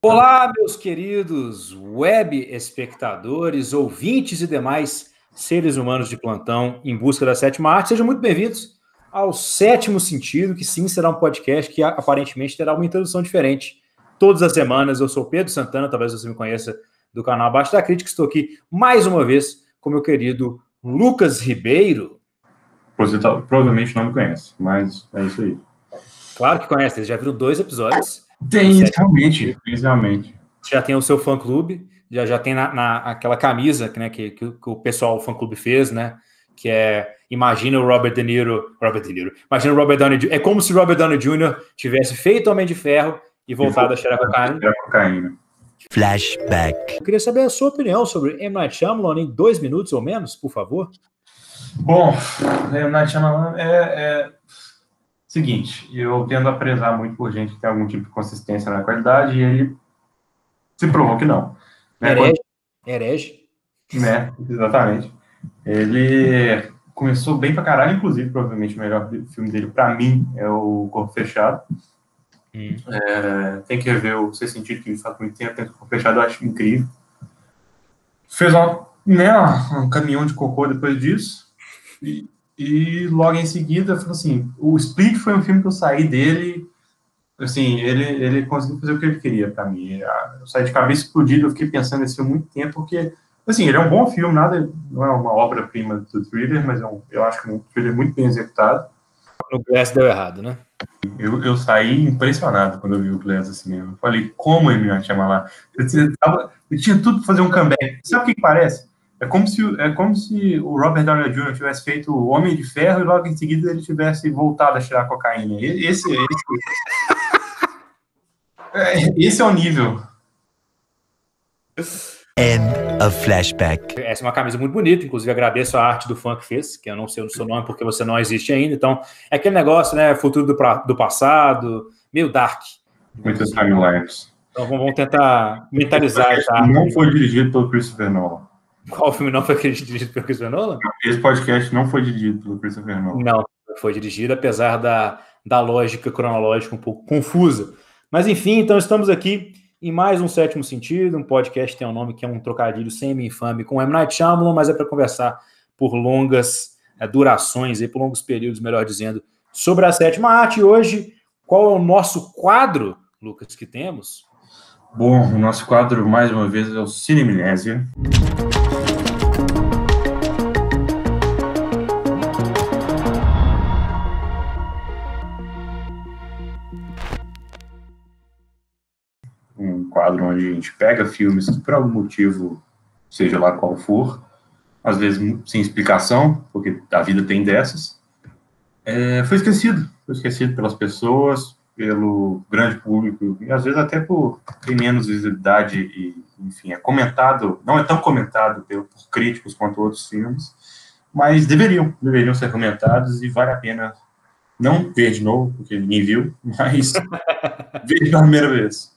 Olá, meus queridos web espectadores, ouvintes e demais seres humanos de plantão em busca da sétima arte. Sejam muito bem-vindos ao Sétimo Sentido, que sim será um podcast que aparentemente terá uma introdução diferente. Todas as semanas, eu sou Pedro Santana, talvez você me conheça do canal Abaixo da Crítica. Estou aqui mais uma vez com meu querido Lucas Ribeiro. Você provavelmente não me conhece, mas é isso aí. Claro que conhece, eles já viram 2 episódios. Tem, realmente. Já tem o seu fã-clube, já tem aquela camisa, né, que o pessoal do fã-clube fez, né? Que é, imagina o Robert De Niro, imagina o Robert Downey Jr. É como se o Robert Downey Jr. tivesse feito Homem de Ferro e voltado a cheirar cocaína. Flashback. Eu queria saber a sua opinião sobre M. Night Shyamalan em 2 minutos ou menos, por favor. Bom, M. Night Shyamalan é seguinte, eu tendo a prezar muito por gente que tem algum tipo de consistência na qualidade, e ele se provou que não. Herege. Né, exatamente. Ele começou bem pra caralho, inclusive, provavelmente o melhor filme dele, pra mim, é o Corpo Fechado. Tem que rever o Sexto Sentido, que faz muito tempo, o Corpo Fechado eu acho incrível. Fez um caminhão de cocô depois disso, e logo em seguida, assim, o Split foi um filme que eu saí dele, assim, ele conseguiu fazer o que ele queria pra mim. Eu saí de cabeça explodida, eu fiquei pensando nesse filme há muito tempo, porque, assim, ele é um bom filme, não é uma obra-prima do thriller, mas eu acho que é um thriller muito bem executado. O Glass deu errado, né? Eu saí impressionado quando eu vi o Glass assim, eu falei, como ele me chama lá? Eu tinha tudo pra fazer um comeback. Sabe o que parece? É como se o Robert Downey Jr. tivesse feito o Homem de Ferro e logo em seguida ele tivesse voltado a tirar cocaína. Esse é o nível. End of Flashback. Essa é uma camisa muito bonita, inclusive agradeço a arte do fã que fez, que eu não sei o seu nome porque você não existe ainda, então é aquele negócio, né, futuro do passado, meio dark. Muitas timelines. Então vamos tentar mentalizar essa arte. Não foi dirigido pelo Christopher Nolan. Qual filme não foi dirigido pelo Christopher Nolan? Esse podcast não foi dirigido pelo Christopher Nolan. Não, foi dirigido, apesar da lógica cronológica um pouco confusa. Mas enfim, então estamos aqui em mais um Sétimo Sentido, um podcast que tem um nome que é um trocadilho semi-infame com M. Night Shyamalan, mas é para conversar por longas durações, por longos períodos, melhor dizendo, sobre a sétima arte. E hoje, qual é o nosso quadro, Lucas, que temos? Bom, o nosso quadro, mais uma vez, é o Cinemnésia. Um quadro onde a gente pega filmes que, por algum motivo, seja lá qual for, às vezes sem explicação, porque a vida tem dessas, foi esquecido pelas pessoas, pelo grande público, e às vezes até por ter menos visibilidade, e, enfim, não é tão comentado por críticos quanto outros filmes, mas deveriam ser comentados, e vale a pena não ver de novo, porque ninguém viu, mas ver pela primeira vez.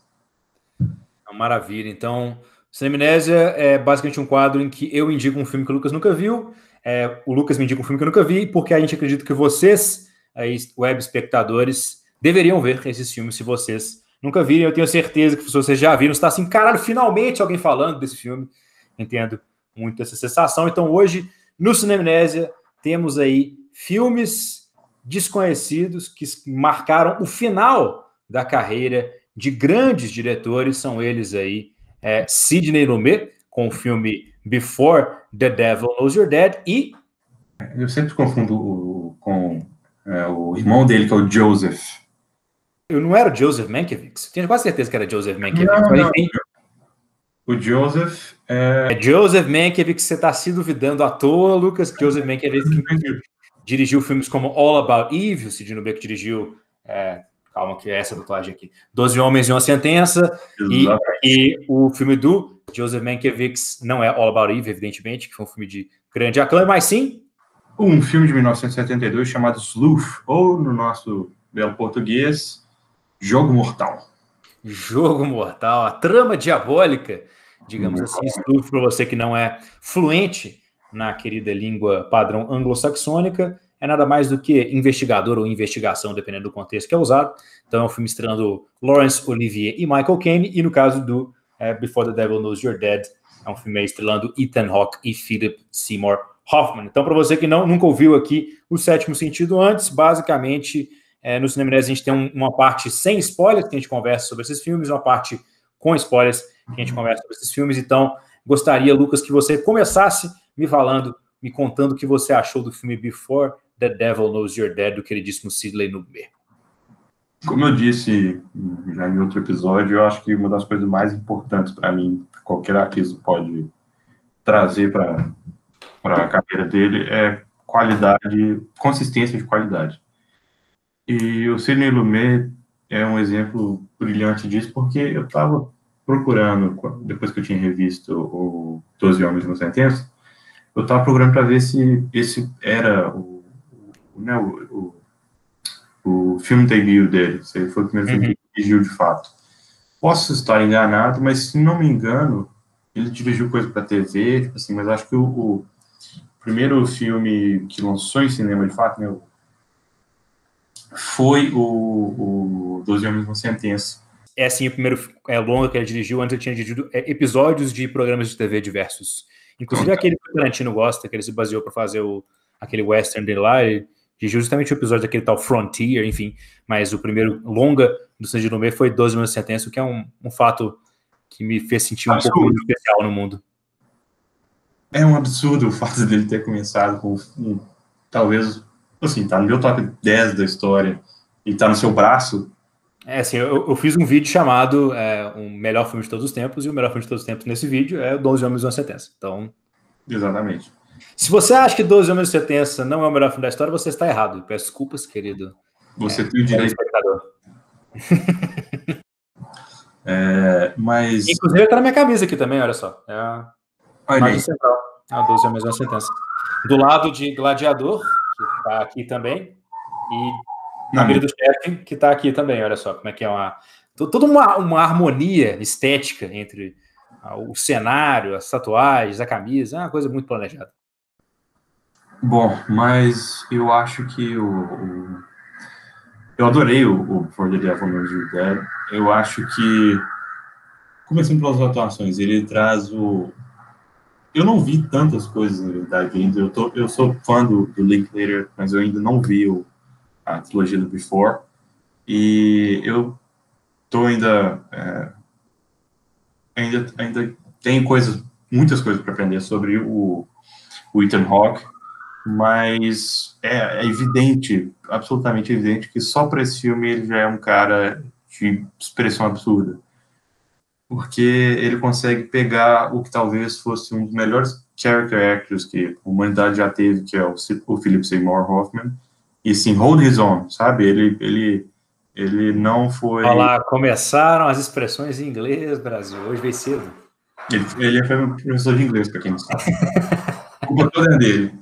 Maravilha. Então, Cinemnésia é basicamente um quadro em que eu indico um filme que o Lucas nunca viu, o Lucas me indica um filme que eu nunca vi, porque a gente acredita que vocês, aí, web espectadores, deveriam ver esses filmes se vocês nunca viram. Eu tenho certeza que se vocês já viram, você está assim, caralho, finalmente alguém falando desse filme. Entendo muito essa sensação. Então, hoje, no Cinemnésia, temos aí filmes desconhecidos que marcaram o final da carreira de grandes diretores. São eles aí, Sidney Lumet, com o filme Before the Devil Knows You're Dead, e... Eu sempre confundo com o irmão dele, que é o Joseph. Eu não era o Joseph Mankiewicz? Tinha quase certeza que era Joseph Mankiewicz. Não. O Joseph é Joseph Mankiewicz, você está se duvidando à toa, Lucas. Joseph Mankiewicz dirigiu filmes como All About Eve, o Sidney Lumet que dirigiu... calma, que é essa tatuagem aqui. 12 Homens e uma Sentença. E o filme do Joseph Mankiewicz não é All About Eve, evidentemente, que foi um filme de grande aclame, mas sim... um filme de 1972 chamado Sleuth, ou no nosso belo português, Jogo Mortal. Jogo Mortal, a trama diabólica, digamos assim. Sleuth, para você que não é fluente na querida língua padrão anglo-saxônica, é nada mais do que investigador ou investigação, dependendo do contexto que é usado. Então é um filme estrelando Laurence Olivier e Michael Caine, e no caso do Before the Devil Knows You're Dead, é um filme estrelando Ethan Hawke e Philip Seymour Hoffman. Então, para você que nunca ouviu aqui o Sétimo Sentido antes, basicamente, no Cineminés a gente tem uma parte sem spoilers, que a gente conversa sobre esses filmes, uma parte com spoilers, que a gente conversa sobre esses filmes. Então, gostaria, Lucas, que você começasse me contando o que você achou do filme Before the Devil Knows You're Dead, do queridíssimo Sidney Lumet. Como eu disse já em outro episódio, eu acho que uma das coisas mais importantes para mim, qualquer artista pode trazer para a carreira dele, é qualidade, consistência de qualidade. E o Sidney Lumet é um exemplo brilhante disso, porque eu estava procurando, depois que eu tinha revisto o 12 Homens e uma Sentença, eu estava procurando para ver se esse era o filme debut dele, se ele foi o primeiro filme que ele dirigiu de fato. Posso estar enganado, mas se não me engano, ele dirigiu coisa para TV, tipo assim, mas acho que o primeiro filme que lançou em cinema de fato, né, foi o 12 Homens e uma Sentença. É sim, o primeiro longa que ele dirigiu. Antes ele tinha dirigido episódios de programas de TV diversos. Inclusive aquele que o Tarantino gosta, que ele se baseou para fazer aquele western dele lá, ele dirigiu justamente o episódio daquele tal Frontier, enfim. Mas o primeiro longa do Sidney Lumet foi 12 Homens e uma Sentença, o que é um fato que me fez sentir um pouco muito especial no mundo. É um absurdo o fato dele ter começado com talvez, assim, tá no meu top 10 da história e tá no seu braço. Assim, eu fiz um vídeo chamado o melhor filme de todos os tempos, e o melhor filme de todos os tempos nesse vídeo é 12 Homens e uma Sentença. Então, exatamente. Se você acha que 12 Homens e uma Sentença não é o melhor filme da história, você está errado. Peço desculpas, querido. Você tem o direito. Mas... Inclusive, está na minha camisa aqui também, olha só. É a imagem central. A 12 Homens e uma Sentença. Do lado de Gladiador, que está aqui também, e na mira do chefe, que está aqui também, olha só como é que é toda uma harmonia estética entre o cenário, as tatuagens, a camisa, é uma coisa muito planejada. Bom, mas eu acho que eu adorei o For the Devil Knows You're Dead. Eu acho que, começando pelas atuações, ele traz eu não vi tantas coisas, na verdade, ainda. Eu sou fã do Linklater, mas eu ainda não vi a trilogia do Before, e eu tô ainda tenho muitas coisas para aprender sobre o Ethan Hawke, mas é evidente, absolutamente evidente, que só para esse filme ele já é um cara de expressão absurda, porque ele consegue pegar o que talvez fosse um dos melhores character actors que a humanidade já teve, que é o Philip Seymour Hoffman, e sim, hold his own, sabe? Ele não foi... Olha lá, começaram as expressões em inglês, Brasil. Hoje veio cedo. Ele foi meu professor de inglês, para quem não sabe. A culpa toda é dele.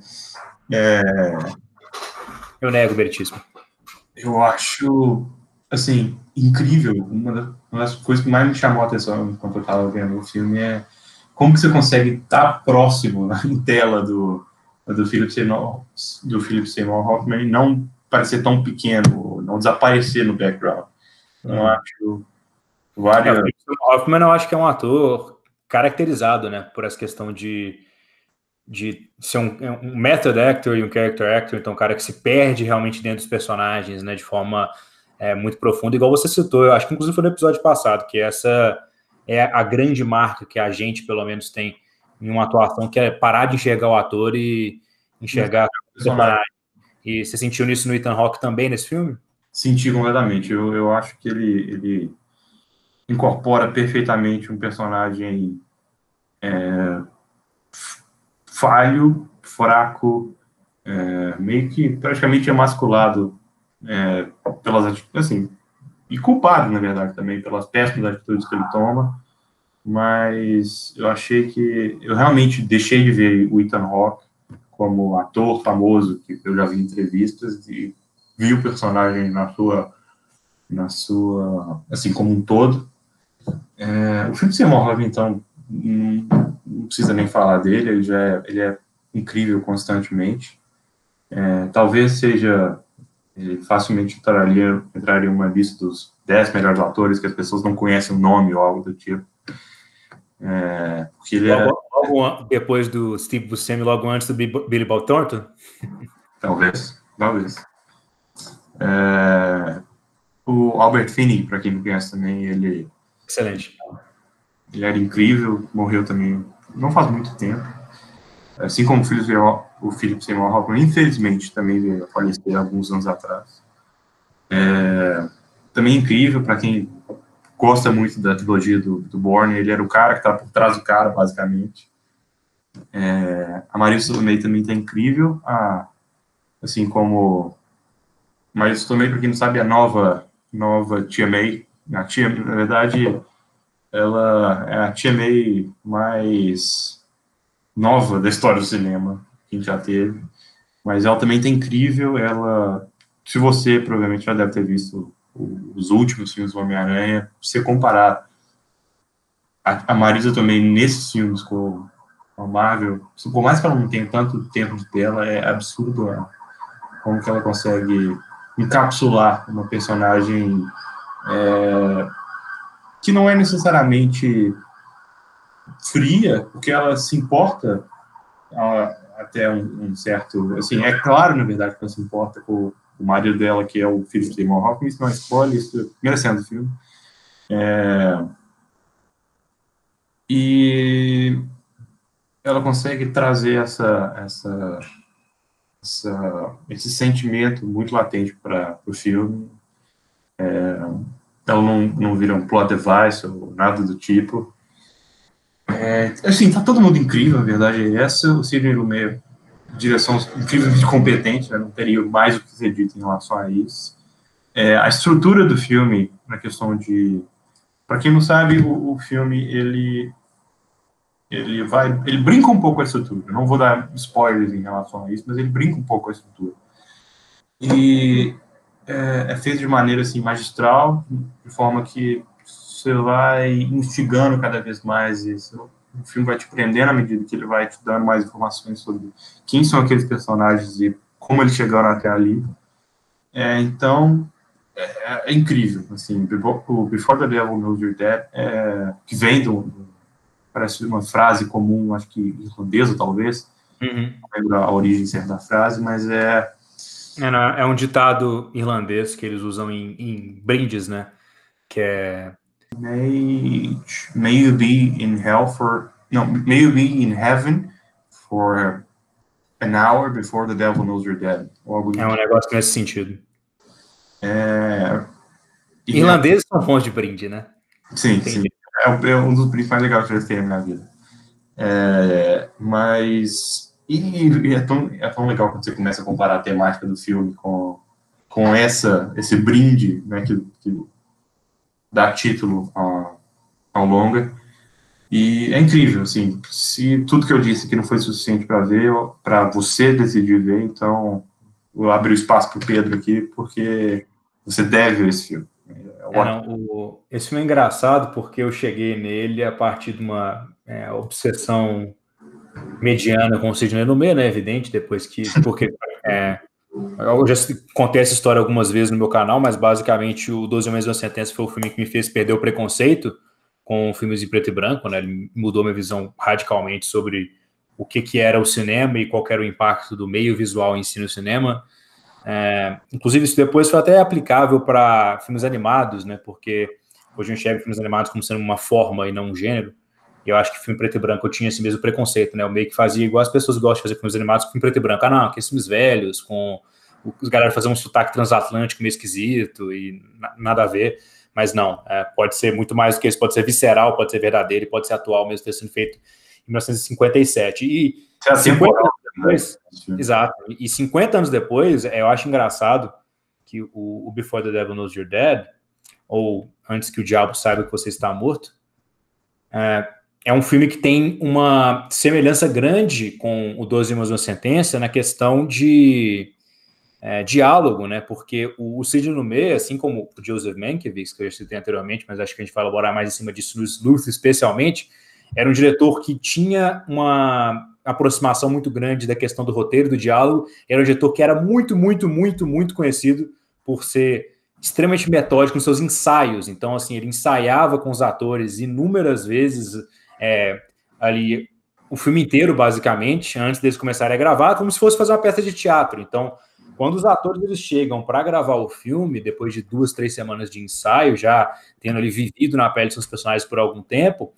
Eu nego o meritismo. Eu acho, assim, incrível. Uma das coisas que mais me chamou a atenção enquanto eu estava vendo o filme é como que você consegue estar próximo em tela do Philip Seymour Hoffman e não parecer tão pequeno, não desaparecer no background. Eu acho várias... O Philip Seymour Hoffman, eu acho que é um ator caracterizado, né, por essa questão de ser um method actor e um character actor, então um cara que se perde realmente dentro dos personagens, né, de forma muito profunda, igual você citou. Eu acho que inclusive foi no episódio passado, que essa é a grande marca que a gente, pelo menos, tem em uma atuação, que é parar de enxergar o ator e enxergar o personagem. E você sentiu nisso no Ethan Hawke também, nesse filme? Senti completamente. Eu acho que ele incorpora perfeitamente um personagem falho, fraco, meio que praticamente emasculado assim, e culpado, na verdade, também pelas péssimas atitudes que ele toma. Mas eu achei que eu realmente deixei de ver o Ethan Hawke como ator famoso, que eu já vi em entrevistas, e vi o personagem na sua assim, como um todo. O Philip Seymour Hoffman, então, não precisa nem falar dele, ele é incrível constantemente. Talvez seja, ele facilmente entraria em uma lista dos 10 melhores atores que as pessoas não conhecem o nome ou algo do tipo. Porque ele logo depois do Steve Buscemi, logo antes do Billy Bob Thornton? Talvez. O Albert Finney, para quem não conhece também, ele... Excelente. Ele era incrível, morreu também não faz muito tempo. Assim como o Philip Seymour Hoffman, infelizmente, também veio a falecer alguns anos atrás. Também incrível, para quem gosta muito da trilogia do Bourne, ele era o cara que está por trás do cara, basicamente. A Marisa Tomei também está incrível, assim como... Marisa Tomei, para quem não sabe, é a nova Tia May. A tia, na verdade, ela é a Tia May mais nova da história do cinema que a gente já teve, mas ela também tá incrível. Ela, se você provavelmente já deve ter visto os últimos filmes do Homem-Aranha, se você comparar a Marisa também nesses filmes com a Marvel, por mais que ela não tenha tanto tempo de tela, é absurdo como que ela consegue encapsular uma personagem que não é necessariamente fria, porque ela se importa até um certo... Assim, é claro, na verdade, que ela se importa com o marido dela, que é o Philip Seymour Hoffman. Isso não é spoiler, isso é a primeira cena do filme. E ela consegue trazer esse sentimento muito latente para o filme. Ela não vira um plot device ou nada do tipo. Assim, tá todo mundo incrível, a verdade é essa. O Sidney Lumet, direção incrivelmente competente, né? Não teria mais o que ser dito em relação a isso. A estrutura do filme, na questão de... Para quem não sabe, o filme, ele brinca um pouco com a estrutura. Eu não vou dar spoilers em relação a isso, mas ele brinca um pouco com a estrutura. E é feito de maneira assim, magistral, de forma que você vai instigando cada vez mais isso. O filme vai te prendendo à medida que ele vai te dando mais informações sobre quem são aqueles personagens e como eles chegaram até ali. Então, é incrível. Assim, o Before the Devil Knows You're Dead, que vem parece uma frase comum, acho que irlandesa, talvez. Não lembro a origem certa da frase, mas é um ditado irlandês que eles usam em brindes, né? Que é... May you be in hell may you be in heaven for an hour before the devil knows you're dead. É um negócio nesse sentido. Irlandeses são bons de brinde, né? Sim. É um dos principais legais que eu já tenho na minha vida. Mas... é tão legal quando você começa a comparar a temática do filme com esse brinde, né, que dá título ao longa. E é incrível, assim, se tudo que eu disse aqui não foi suficiente para você decidir ver, então eu abri o espaço para o Pedro aqui, porque você deve ver esse filme. Esse filme é engraçado porque eu cheguei nele a partir de uma obsessão mediana com o Sidney Lumet, né, evidente, porque eu já contei essa história algumas vezes no meu canal, mas basicamente o 12 Homens e uma Sentença foi o filme que me fez perder o preconceito com filmes em preto e branco, né? Ele mudou minha visão radicalmente sobre o que era o cinema e qual era o impacto do meio visual em si no cinema. Inclusive isso depois foi até aplicável para filmes animados, né? Porque hoje eu enxergo filmes animados como sendo uma forma e não um gênero. E eu acho que filme preto e branco eu tinha esse mesmo preconceito, né? Eu meio que fazia igual as pessoas gostam de fazer filmes animados com filme preto e branco. Não, aqueles filmes velhos, com os galera fazer um sotaque transatlântico meio esquisito e nada a ver. Mas não, pode ser muito mais do que isso, pode ser visceral, pode ser verdadeiro e pode ser atual, mesmo ter sido feito em 1957. E 50 anos depois, exato, e 50 anos depois, eu acho engraçado que o Before the Devil Knows You're Dead, ou Antes que o Diabo Saiba que Você Está Morto, é um filme que tem uma semelhança grande com o 12 Homens e uma Sentença na questão de diálogo, né? Porque o Sidney Lumet, assim como o Joseph Mankiewicz, que eu já citei anteriormente, mas acho que a gente vai elaborar mais em cima disso, Luce especialmente, era um diretor que tinha aproximação muito grande da questão do roteiro, do diálogo. Era um diretor que era muito, muito, muito, muito conhecido por ser extremamente metódico nos seus ensaios. Então, assim, ele ensaiava com os atores inúmeras vezes ali o filme inteiro, basicamente, antes deles começarem a gravar, como se fosse fazer uma peça de teatro. Então, quando os atores eles chegam para gravar o filme, depois de 2, 3 semanas de ensaio, já tendo ali vivido na pele de seus personagens por algum tempo,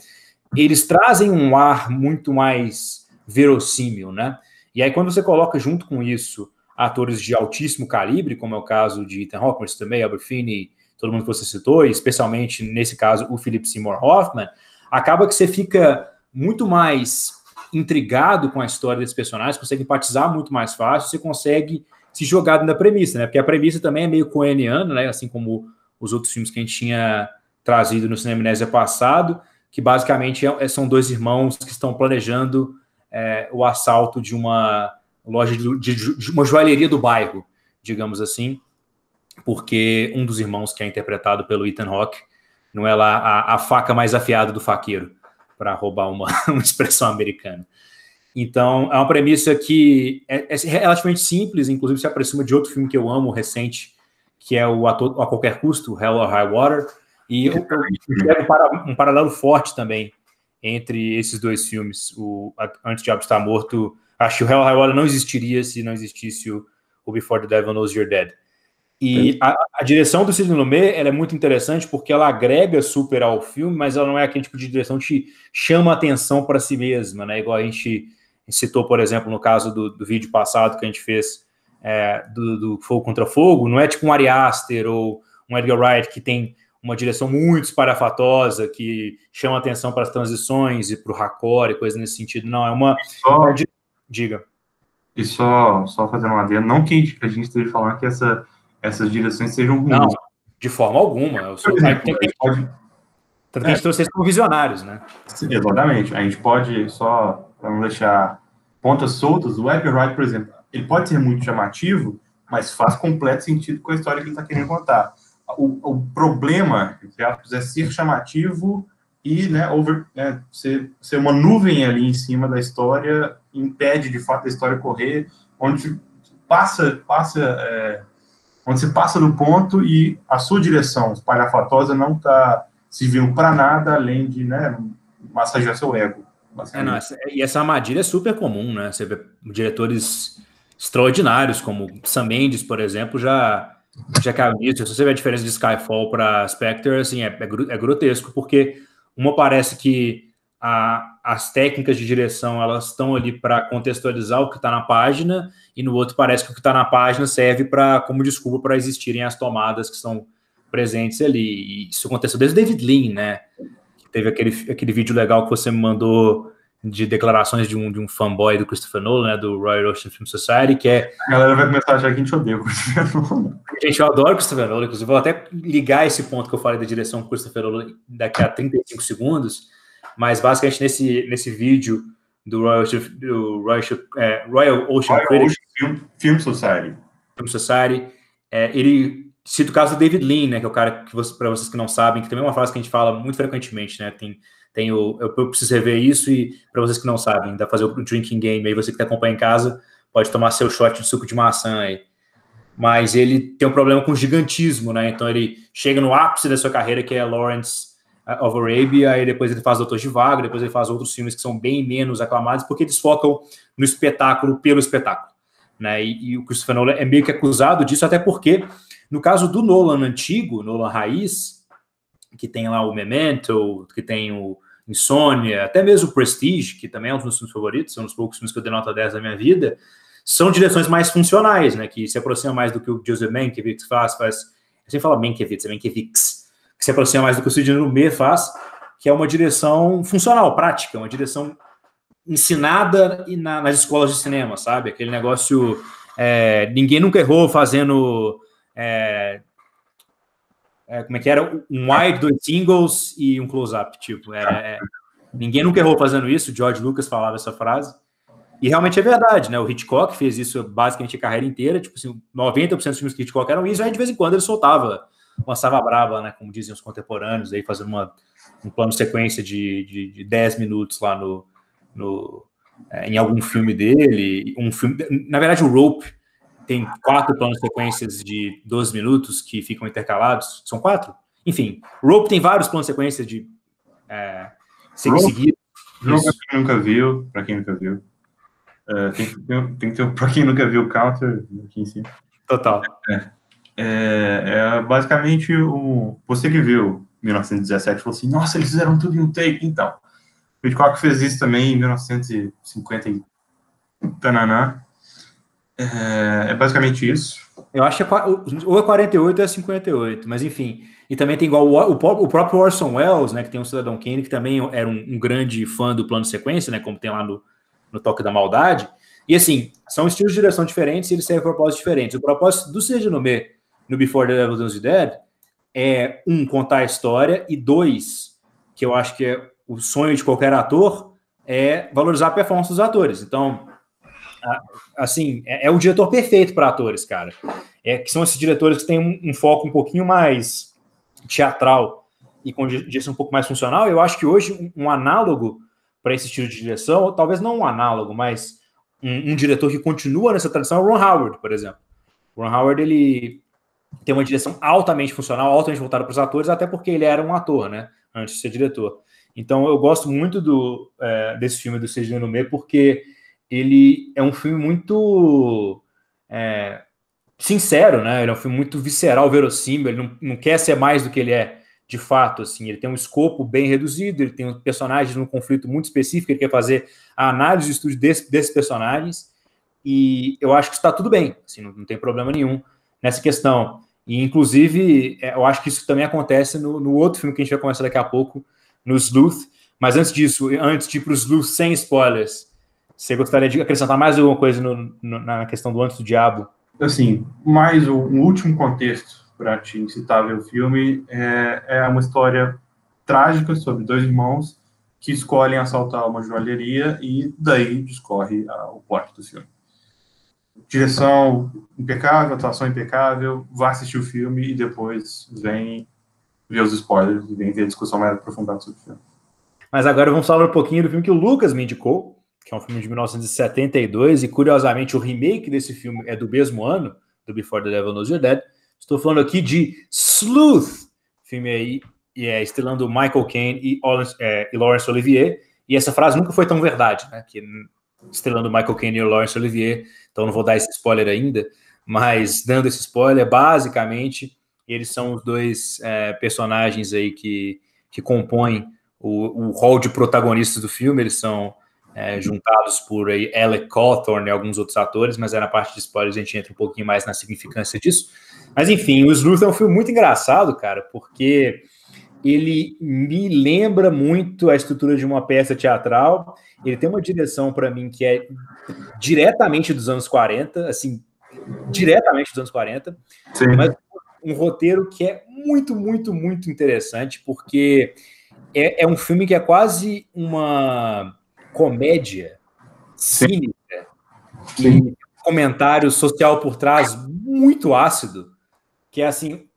eles trazem um ar muito mais verossímil, né? E aí, quando você coloca junto com isso atores de altíssimo calibre, como é o caso de Ethan Hawke, mas também Albert Finney, todo mundo que você citou, e especialmente, nesse caso, o Philip Seymour Hoffman, acaba que você fica muito mais intrigado com a história desses personagens, consegue empatizar muito mais fácil, você consegue se jogar dentro da premissa, né? Porque a premissa também é meio coeniana, né? Assim como os outros filmes que a gente tinha trazido no Cinema Amnésia passado, que basicamente são 2 irmãos que estão planejando o assalto de uma loja de uma joalheria do bairro, digamos assim, porque um dos irmãos, que é interpretado pelo Ethan Hawke, não é lá a faca mais afiada do faqueiro, para roubar uma expressão americana. Então, é uma premissa que é relativamente simples, inclusive se aproxima de outro filme que eu amo, recente, que é o A Qualquer Custo, Hell or High Water, e eu pego um paralelo forte também entre esses 2 filmes. Antes de Diabo Estar Morto, acho que o Hell or High Water não existiria se não existisse o Before the Devil Knows You're Dead. E a direção do Sidney Lumet, ela é muito interessante porque ela agrega super ao filme, mas ela não é aquele tipo de direção que chama a atenção para si mesma, né? Igual a gente citou, por exemplo, no caso do vídeo passado que a gente fez do Fogo Contra Fogo, não é tipo um Ari Aster ou um Edgar Wright que tem uma direção muito espalhafatosa, que chama atenção para as transições e para o raccord e coisa nesse sentido. Não, é uma... Diga. E só fazendo uma adenda, não que a gente esteja falando que essas direções sejam ruins. Não, de forma alguma. Eu sou tanto que a gente trouxe eles como visionários, né? Exatamente. A gente pode, só para não deixar pontas soltas, o Edgar Wright, por exemplo, ele pode ser muito chamativo, mas faz completo sentido com a história que ele está querendo contar. O problema, entre aspas, é ser chamativo e ser uma nuvem ali em cima da história impede, de fato, a história correr, onde onde você passa do ponto e a sua direção espalhafatosa não está servindo para nada além de massagear seu ego. E essa armadilha é super comum, né? Você vê diretores extraordinários, como Sam Mendes, por exemplo, já caiu nisso. Se você vê a diferença de Skyfall para Spectre, assim, é grotesco, porque uma parece que as técnicas de direção elas estão ali para contextualizar o que está na página, e no outro parece que o que está na página serve como desculpa para existirem as tomadas que estão presentes ali. E isso aconteceu desde o David Lean, né? Que teve aquele vídeo legal que você me mandou de declarações de um fanboy do Christopher Nolan, né, do Royal Ocean Film Society, que é... A galera vai começar a achar que a gente odeia o Christopher Nolan. Gente, eu adoro o Christopher Nolan, inclusive vou até ligar esse ponto que eu falei da direção com o Christopher Nolan daqui a 35 segundos, mas basicamente nesse vídeo do Royal Ocean Film Society, ele cita o caso do David Lean, né, que é o cara que, para vocês que não sabem, que também é uma frase que a gente fala muito frequentemente, né, eu preciso rever isso, e para vocês que não sabem, dá pra fazer o drinking game aí, você que acompanha em casa, pode tomar seu shot de suco de maçã aí. Mas ele tem um problema com gigantismo, né, então ele chega no ápice da sua carreira, que é Lawrence of Arabia, aí depois ele faz Doutor Zhivago, depois ele faz outros filmes que são bem menos aclamados, porque eles focam no espetáculo pelo espetáculo, né, e o Christopher Nolan é meio que acusado disso, até porque, no caso do Nolan antigo, Nolan raiz, que tem lá o Memento, que tem o Insônia, até mesmo o Prestige, que também é um dos meus filmes favoritos, são um dos poucos filmes que eu dei nota 10 da minha vida, são direções mais funcionais, né, que se aproximam mais do que o Joseph Mankiewicz faz, eu sempre falo Mankiewicz, que se aproxima mais do que o Sidney Lumet faz, que é uma direção funcional, prática, uma direção ensinada nas escolas de cinema, sabe, aquele negócio, ninguém nunca errou fazendo... como é que era? Um wide, 2 singles e um close-up, tipo, ninguém nunca errou fazendo isso, George Lucas falava essa frase, e realmente é verdade, né, o Hitchcock fez isso basicamente a carreira inteira, tipo assim, 90% dos filmes que Hitchcock eram isso, aí de vez em quando ele lançava braba, né, como dizem os contemporâneos, aí fazendo um plano sequência de 10 minutos lá no em algum filme dele. Na verdade, o Rope tem 4 planos sequências de 12 minutos que ficam intercalados. São 4? Enfim, o Rope tem vários planos sequências de seguir. Jogo pra quem nunca viu, tem que ter pra quem nunca viu o counter aqui em cima. Total. Basicamente você que viu 1917 falou assim, nossa, eles fizeram tudo em um take. Então, o Hitchcock fez isso também em 1950 e tananã. É basicamente isso. Eu acho que ou é 48 ou é 58, mas enfim. E também tem igual o próprio Orson Welles, né, que tem um Cidadão Kane, que também era um grande fã do plano sequência, né, como tem lá no Toque da Maldade. E assim, são estilos de direção diferentes e eles servem propósitos diferentes. O propósito do Cidade Lumet no Before the Devil Knows You Dead é, contar a história, e 2, que eu acho que é o sonho de qualquer ator, é valorizar a performance dos atores. Então, assim, é o diretor perfeito para atores, cara. Que são esses diretores que têm um foco um pouquinho mais teatral e com direção um pouco mais funcional. Eu acho que hoje um análogo para esse estilo de direção, ou talvez não um análogo, mas um diretor que continua nessa tradição é o Ron Howard, por exemplo. O Ron Howard, ele tem uma direção altamente funcional, altamente voltada para os atores, até porque ele era um ator, né, antes de ser diretor. Então eu gosto muito desse filme do Cidade Lumet, porque ele é um filme muito sincero, né? Ele é um filme muito visceral, verossímil, ele não quer ser mais do que ele é de fato, assim. Ele tem um escopo bem reduzido, ele tem personagens num conflito muito específico, ele quer fazer a análise e o estudo desses personagens, e eu acho que está tudo bem, assim, não tem problema nenhum nessa questão. E, inclusive, eu acho que isso também acontece no outro filme que a gente vai começar daqui a pouco, no Sleuth. Mas antes disso, antes de ir para o Sleuth sem spoilers, você gostaria de acrescentar mais alguma coisa na questão do Antes do Diabo? Assim, mais um último contexto para te incitar a ver o filme é uma história trágica sobre 2 irmãos que escolhem assaltar uma joalheria e daí discorre o plot do filme. Direção impecável, atuação impecável, vá assistir o filme e depois vem ver os spoilers e vem ver a discussão mais aprofundada sobre o filme. Mas agora vamos falar um pouquinho do filme que o Lucas me indicou, que é um filme de 1972, e curiosamente o remake desse filme é do mesmo ano, do Before the Devil Knows You're Dead. Estou falando aqui de Sleuth, filme aí, estrelando Michael Caine e Laurence Olivier, e essa frase nunca foi tão verdade, né, que estrelando Michael Caine e Laurence Olivier, então não vou dar esse spoiler ainda, mas dando esse spoiler, basicamente, eles são os 2 personagens aí que compõem o rol de protagonistas do filme. Eles são juntados por aí Alec Cawthorne e alguns outros atores, mas na parte de spoilers a gente entra um pouquinho mais na significância disso. Mas enfim, o Sleuth é um filme muito engraçado, cara, porque ele me lembra muito a estrutura de uma peça teatral. Ele tem uma direção, para mim, que é diretamente dos anos 40, assim, diretamente dos anos 40, Sim. Mas um roteiro que é muito, muito, muito interessante, porque é um filme que é quase uma comédia cínica e um comentário social por trás muito ácido, que é assim,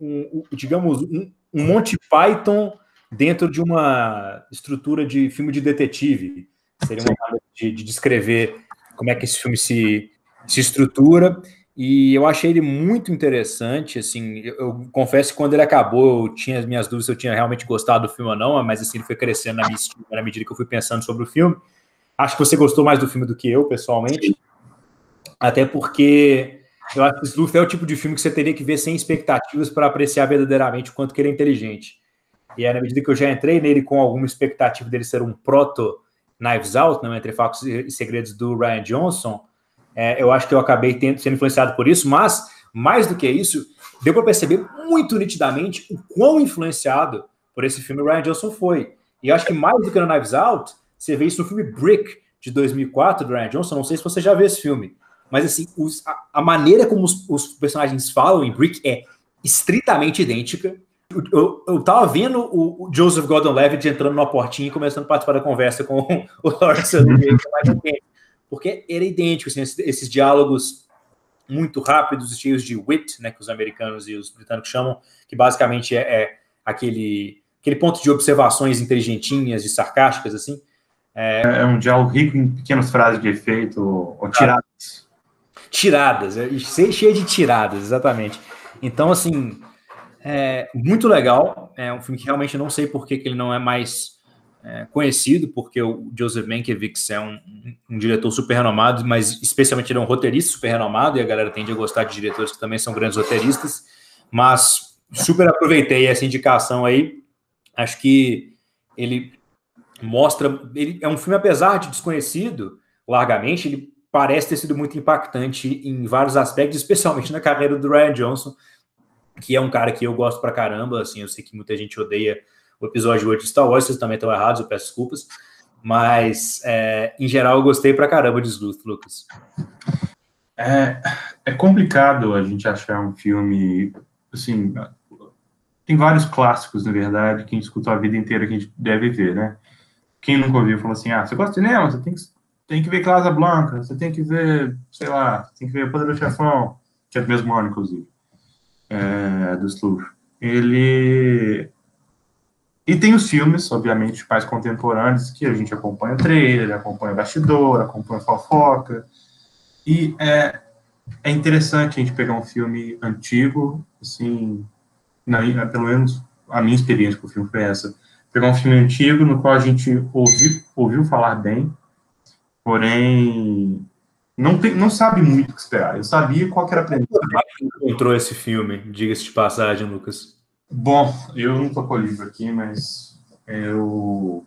digamos, um Monty Python dentro de uma estrutura de filme de detetive. Seria uma maneira de descrever como é que esse filme se estrutura. E eu achei ele muito interessante, assim, eu confesso que quando ele acabou eu tinha as minhas dúvidas se eu tinha realmente gostado do filme ou não, mas assim, ele foi crescendo na minha estima na medida que eu fui pensando sobre o filme. Acho que você gostou mais do filme do que eu, pessoalmente. Sim. Até porque eu acho que Sleuth é o tipo de filme que você teria que ver sem expectativas para apreciar verdadeiramente o quanto que ele é inteligente. E aí, na medida que eu já entrei nele com alguma expectativa dele ser um proto Knives Out, né, Entre Factos e Segredos do Rian Johnson, eu acho que eu acabei sendo influenciado por isso, mas, mais do que isso, deu para perceber muito nitidamente o quão influenciado por esse filme o Rian Johnson foi. E eu acho que mais do que no Knives Out, você vê isso no filme Brick, de 2004, do Rian Johnson. Não sei se você já viu esse filme, mas assim, a maneira como os personagens falam em Brick é estritamente idêntica. Eu tava vendo o Joseph Gordon-Levitt entrando numa portinha e começando a participar da conversa com o Laurence Olivier, porque era idêntico, assim, esses diálogos muito rápidos, cheios de wit, né, que os americanos e os britânicos chamam, que basicamente é aquele ponto de observações inteligentinhas e sarcásticas, assim. É um diálogo rico em pequenas frases de efeito ou tiradas. Tiradas, cheio de tiradas, exatamente. Então, assim, muito legal. É um filme que realmente eu não sei por que ele não é mais conhecido, porque o Joseph Mankiewicz é um diretor super renomado, mas especialmente ele é um roteirista super renomado, e a galera tende a gostar de diretores que também são grandes roteiristas, mas super aproveitei essa indicação aí. Acho que ele mostra... Ele é um filme, apesar de desconhecido largamente, ele parece ter sido muito impactante em vários aspectos, especialmente na carreira do Rian Johnson, que é um cara que eu gosto pra caramba. Assim, eu sei que muita gente odeia o episódio 8 de Star Wars, vocês também estão errados, eu peço desculpas, mas em geral eu gostei pra caramba de Sleuth, Lucas. É complicado a gente achar um filme, assim, tem vários clássicos, na verdade, que a gente escutou a vida inteira que a gente deve ver, né? Quem nunca ouviu falou assim, você gosta de cinema? Você tem que ver Casablanca, você tem que ver, sei lá, tem que ver O Poderoso Chefão, que é do mesmo ano, inclusive, do Sleuth. E tem os filmes, obviamente, mais contemporâneos, que a gente acompanha o trailer, acompanha o bastidor, acompanha a fofoca. E é interessante a gente pegar um filme antigo, assim, pelo menos a minha experiência com o filme foi essa. Pegar um filme antigo no qual a gente ouviu falar bem, porém não sabe muito o que esperar. Eu sabia qual que era a premissa. Como é que encontrou esse filme, diga-se de passagem, Lucas? Bom, eu não tô com o livro aqui, mas eu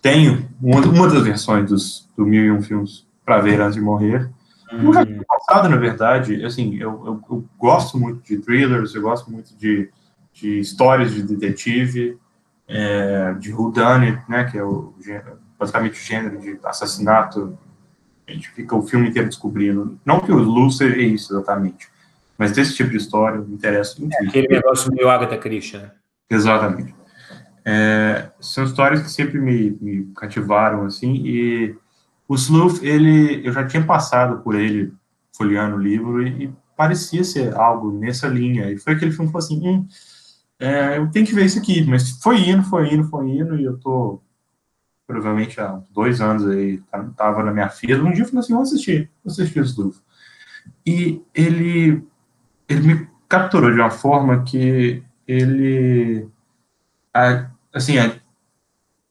tenho uma das versões do 1001 Filmes para ver antes de morrer. Eu já tinha passado, na verdade, assim, eu gosto muito de thrillers, eu gosto muito de histórias de detetive, de whodunit, né, que é basicamente o gênero de assassinato. A gente fica o filme inteiro descobrindo. Não que o Sleuth seja isso exatamente, mas desse tipo de história me interessa muito. Aquele negócio meio Agatha Christie, né? Exatamente. São histórias que sempre me cativaram, assim, e o Sleuth, eu já tinha passado por ele folheando o livro e parecia ser algo nessa linha. E foi aquele filme que falou assim, eu tenho que ver isso aqui. Mas foi indo, e eu tô provavelmente há 2 anos aí, tava na minha fila. Um dia eu falei assim, vou assistir o Sleuth. E ele me capturou de uma forma que assim,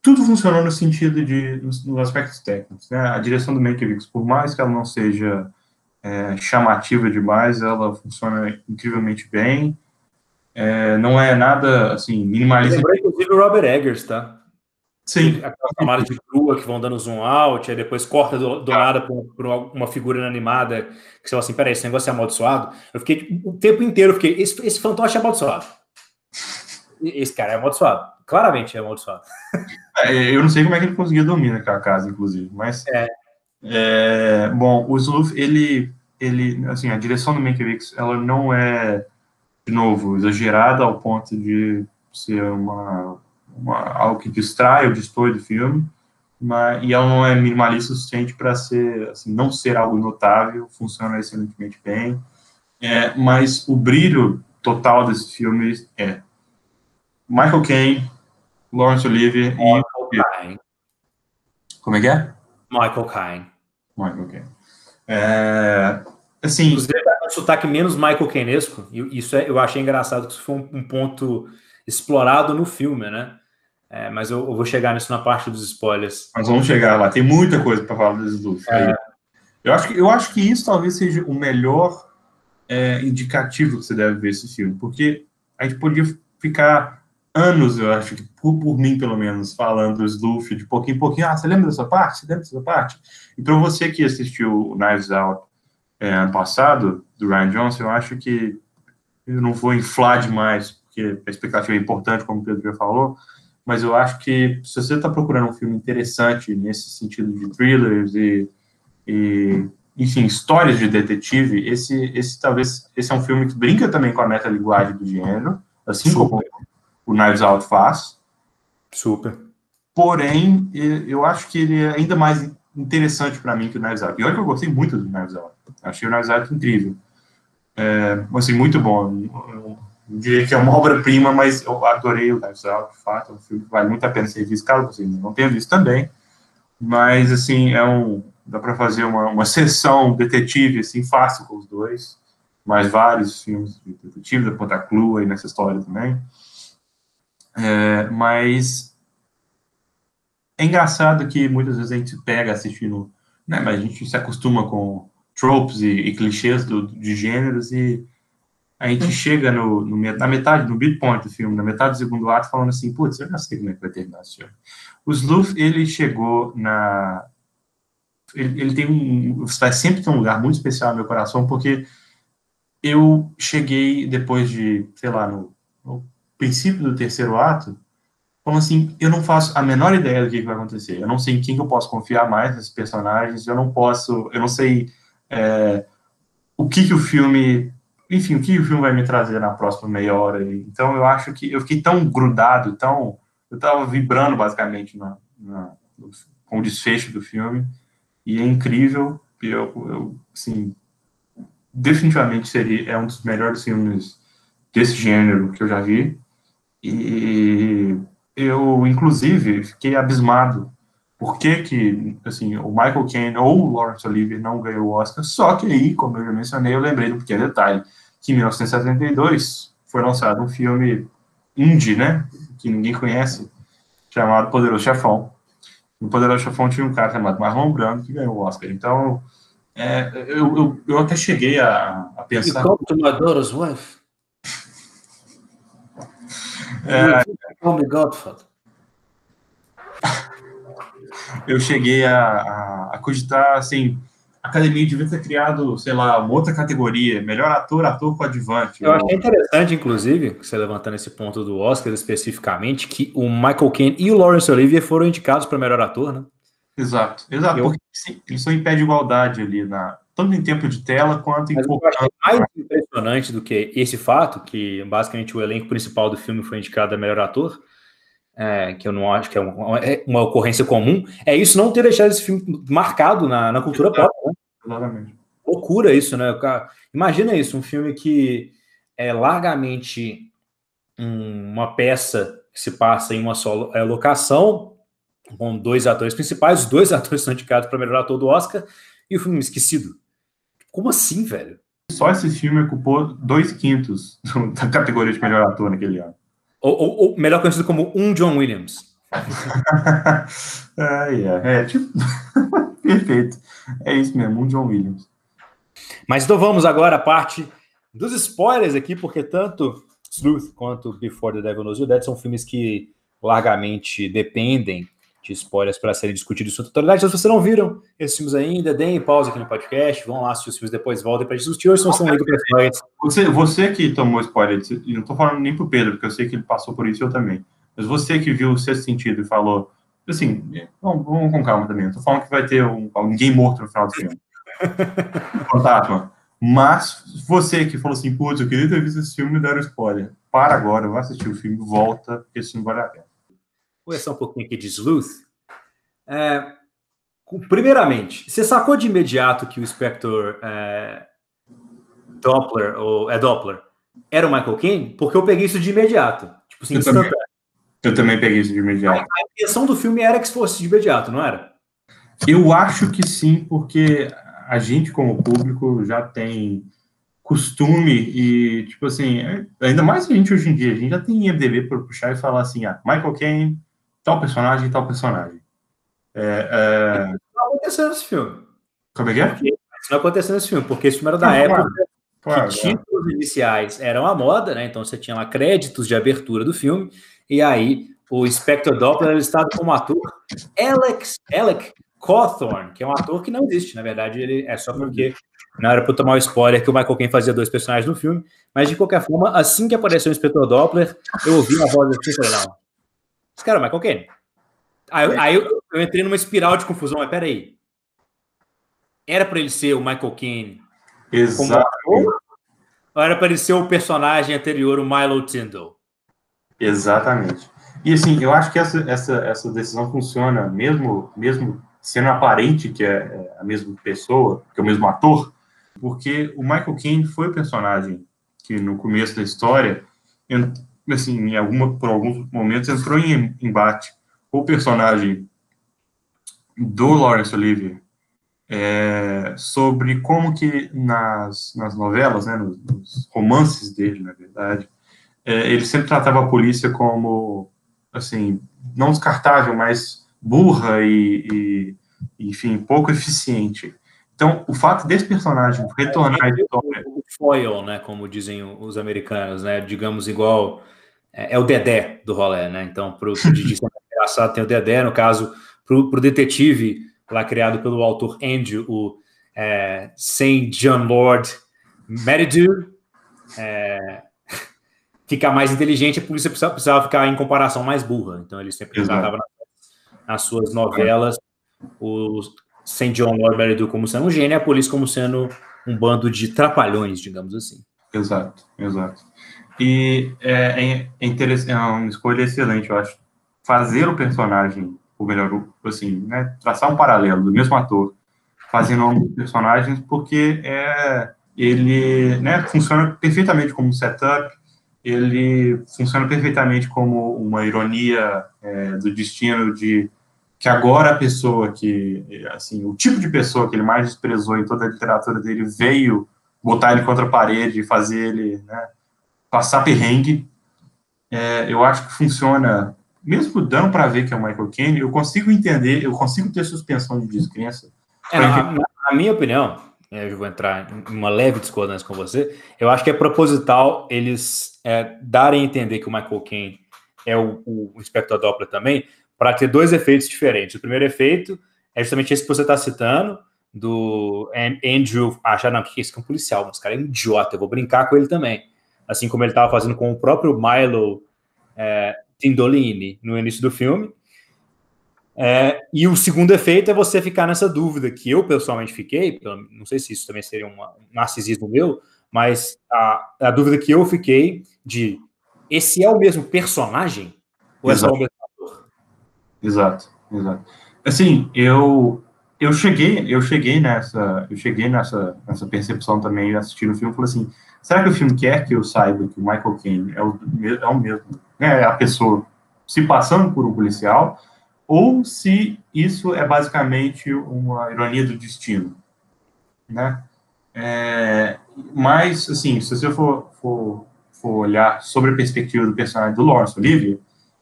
tudo funcionou no sentido nos aspectos técnicos, né? A direção do Mankiewicz, por mais que ela não seja chamativa demais, ela funciona incrivelmente bem. Não é nada, assim, minimalista. Lembrei, inclusive, o Robert Eggers, tá? Sim. Aquelas tomadas de crua que vão dando zoom out, aí depois corta do nada por uma figura inanimada, que você fala assim, peraí, esse negócio é amaldiçoado? Eu fiquei, o tempo inteiro, esse fantoche é amaldiçoado. Esse cara é amaldiçoado. Claramente é amaldiçoado. Eu não sei como é que ele conseguia dormir naquela casa, inclusive, mas... bom, o Sleuth, ele, assim, a direção do Mankiewicz, ela não é, de novo, exagerada ao ponto de ser algo que distrai ou destoe do filme, e ela não é minimalista o suficiente para ser, assim, não ser algo notável, funciona excelentemente bem, mas o brilho total desse filme é Michael Caine, Laurence Olivier Michael Caine. Como é que é? Michael Caine. Michael Caine. Assim... Inclusive, é um sotaque menos Michael Cainesco, e isso eu achei engraçado, que isso foi um ponto explorado no filme, né? Mas eu vou chegar nisso na parte dos spoilers. Nós vamos chegar lá, tem muita coisa para falar do Sleuth. Eu acho que isso talvez seja o melhor indicativo que você deve ver esse filme, porque a gente podia ficar anos, eu acho que por mim pelo menos, falando do Sleuth de pouquinho em pouquinho. Você lembra dessa parte? Você lembra dessa parte? E para você que assistiu Knives Out ano passado, do Rian Johnson, eu acho que eu não vou inflar demais, porque a expectativa é importante, como o Pedro já falou, mas eu acho que se você está procurando um filme interessante nesse sentido de thrillers e enfim, histórias de detetive, esse talvez é um filme que brinca também com a metalinguagem do gênero, assim como o Knives Out faz. Super. Porém, eu acho que ele é ainda mais interessante para mim que o Knives Out. E olha que eu gostei muito do Knives Out. Achei o Knives Out incrível. Assim, muito bom. Eu diria que é uma obra-prima, mas eu adorei o Knives Out, de fato. É um filme que vale muito a pena ser visto, caso você não tenha visto também. Mas, assim, dá para fazer uma sessão detetive, assim, fácil com os dois. Mais vários filmes de detetive, da Ponta Clua aí nessa história também. Mas é engraçado que muitas vezes a gente se pega assistindo, né, mas a gente se acostuma com tropes e clichês de gêneros e a gente chega na metade, no midpoint do filme, na metade do segundo ato, falando assim, putz, eu já sei como é que vai terminar esse filme. O Sleuth, ele chegou na... Ele tem vai sempre ter um lugar muito especial no meu coração, porque eu cheguei depois de, sei lá, no princípio do terceiro ato, falando assim, eu não faço a menor ideia do que vai acontecer. Eu não sei em quem que eu posso confiar mais nesses personagens, eu não sei o que o filme, enfim, o que o filme vai me trazer na próxima meia hora. Então eu acho que eu fiquei tão grudado, eu estava vibrando basicamente com o desfecho do filme, e é incrível, assim, definitivamente é um dos melhores filmes desse gênero que eu já vi, e eu, inclusive, fiquei abismado por que assim, o Michael Caine ou o Laurence Olivier não ganhou o Oscar, só que aí, como eu já mencionei, eu lembrei de um pequeno detalhe, que em 1972 foi lançado um filme indie, né, que ninguém conhece, chamado Poderoso Chefão. No Poderoso Chefão tinha um cara chamado Marlon Brando que ganhou o Oscar. Então, eu até cheguei a You pensar... come to my daughter's wife. Call me Godfather. Eu cheguei a cogitar, assim, a academia devia ter criado, sei lá, uma outra categoria, melhor ator, ator coadjuvante. Eu achei interessante, inclusive, você levantando esse ponto do Oscar especificamente, que o Michael Caine e o Laurence Olivier foram indicados para melhor ator, né? Exato, porque sim, eles são em pé de igualdade ali, tanto em tempo de tela quanto em Mas o que eu achei mais impressionante do que esse fato, que basicamente o elenco principal do filme foi indicado a melhor ator, que eu não acho que é uma ocorrência comum, é isso não ter deixado esse filme marcado na cultura pop, né? Exatamente. Loucura isso, né? Imagina isso, um filme que é largamente uma peça que se passa em uma só locação, com dois atores principais, os dois atores são indicados para melhor ator do Oscar, e o filme esquecido. Como assim, velho? Só esse filme ocupou 2/5 da categoria de melhor ator naquele ano. Ou melhor conhecido como John Williams. Tipo... Perfeito. É isso mesmo, John Williams. Mas então vamos agora à parte dos spoilers aqui, porque tanto Sleuth quanto Before the Devil Knows You're Dead são filmes que largamente dependem de spoilers para serem discutidos em sua totalidade. Então, se vocês não viram esses filmes ainda, deem pausa aqui no podcast, vão lá assistir os filmes depois, voltem para discutir, ou se você não liga para spoilers. Você que tomou spoiler, e não estou falando nem pro Pedro, porque eu sei que ele passou por isso, eu também. Mas você que viu o Sexto Sentido e falou, assim, vamos com calma também, não tô falando que vai ter ninguém morto no final do filme. Fantasma. Mas você que falou assim, putz, eu queria ter visto esse filme e deram spoiler. Para agora, vai assistir o filme, volta, porque esse filme vale a pena. Vou começar um pouquinho aqui de Sleuth. Primeiramente, você sacou de imediato que o Spector Doppler, ou Doppler, era o Michael Caine? Porque eu peguei isso de imediato. Tipo assim, eu também peguei isso de imediato. A intenção do filme era que fosse de imediato, não era? Eu acho que sim, porque a gente, como público, já tem costume e, tipo assim, ainda mais a gente hoje em dia, a gente já tem IMDb para puxar e falar assim, Michael Caine, tal personagem e tal personagem. Isso não aconteceu nesse filme. Como é que é? Isso não aconteceu nesse filme, porque esse filme era da época que títulos iniciais eram a moda, né? Então você tinha lá créditos de abertura do filme, e aí o Spector Doppler era listado como ator Alec Cawthorne, que é um ator que não existe, na verdade, ele é só porque não era para tomar o spoiler que o Michael Caine fazia dois personagens no filme, mas de qualquer forma, assim que apareceu o Spector Doppler, eu ouvi a voz assim e falei, não, esse cara é o Michael Caine. Aí eu entrei numa espiral de confusão, mas peraí, era para ele ser o Michael Caine como ator, ou era para ele ser o personagem anterior, o Milo Tyndall? Exatamente. E assim, eu acho que essa decisão funciona mesmo sendo aparente que é a mesma pessoa, que é o mesmo ator, porque o Michael Caine foi o personagem que no começo da história, assim, por alguns momentos entrou em embate com o personagem do Laurence Olivier sobre como que nas novelas, né, nos romances dele, na verdade, ele sempre tratava a polícia como, assim, não descartável, mas burra e enfim, pouco eficiente. Então, o fato desse personagem retornar à história... O foil, né, como dizem os americanos, né, digamos igual, é o Dedé do rolê, né, então pro Didi ser engraçado tem o Dedé, no caso, pro detetive lá criado pelo autor Andrew, o St. John Lord Merridew, ficar mais inteligente, a polícia precisava ficar em comparação mais burra, então ele sempre tratava nas suas novelas o St. John Lord Merridew como sendo um gênio e a polícia como sendo um bando de trapalhões, digamos assim. Exato. E é uma escolha excelente, eu acho. Fazer o personagem, ou melhor, assim, né, traçar um paralelo do mesmo ator, fazendo ambos personagens, porque ele, né, funciona perfeitamente como um setup, ele funciona perfeitamente como uma ironia do destino de que agora a pessoa que, assim, o tipo de pessoa que ele mais desprezou em toda a literatura dele veio botar ele contra a parede e fazer ele, né, passar perrengue. Eu acho que funciona, mesmo dando para ver que é o Michael Caine, eu consigo entender, eu consigo ter suspensão de descrença. Na minha opinião, eu vou entrar em uma leve discordância com você, eu acho que é proposital eles darem a entender que o Michael Caine é o Inspector Doppler também, para ter dois efeitos diferentes. O primeiro efeito é justamente esse que você está citando, do Andrew achar, não, que esse é um policial, mas esse cara é um idiota, eu vou brincar com ele também. Assim como ele estava fazendo com o próprio Milo Tindolini no início do filme. E o segundo efeito é você ficar nessa dúvida, que eu pessoalmente fiquei, não sei se isso também seria um narcisismo meu, mas a dúvida que eu fiquei de esse é o mesmo personagem ou é só o mesmo ator? Exato. Assim, eu cheguei nessa percepção também assistindo o filme, falei assim, será que o filme quer que eu saiba que o Michael Caine é o mesmo, né, a pessoa se passando por um policial, ou se isso é basicamente uma ironia do destino, né? Mas, assim, se você for olhar sobre a perspectiva do personagem do Laurence Olivier,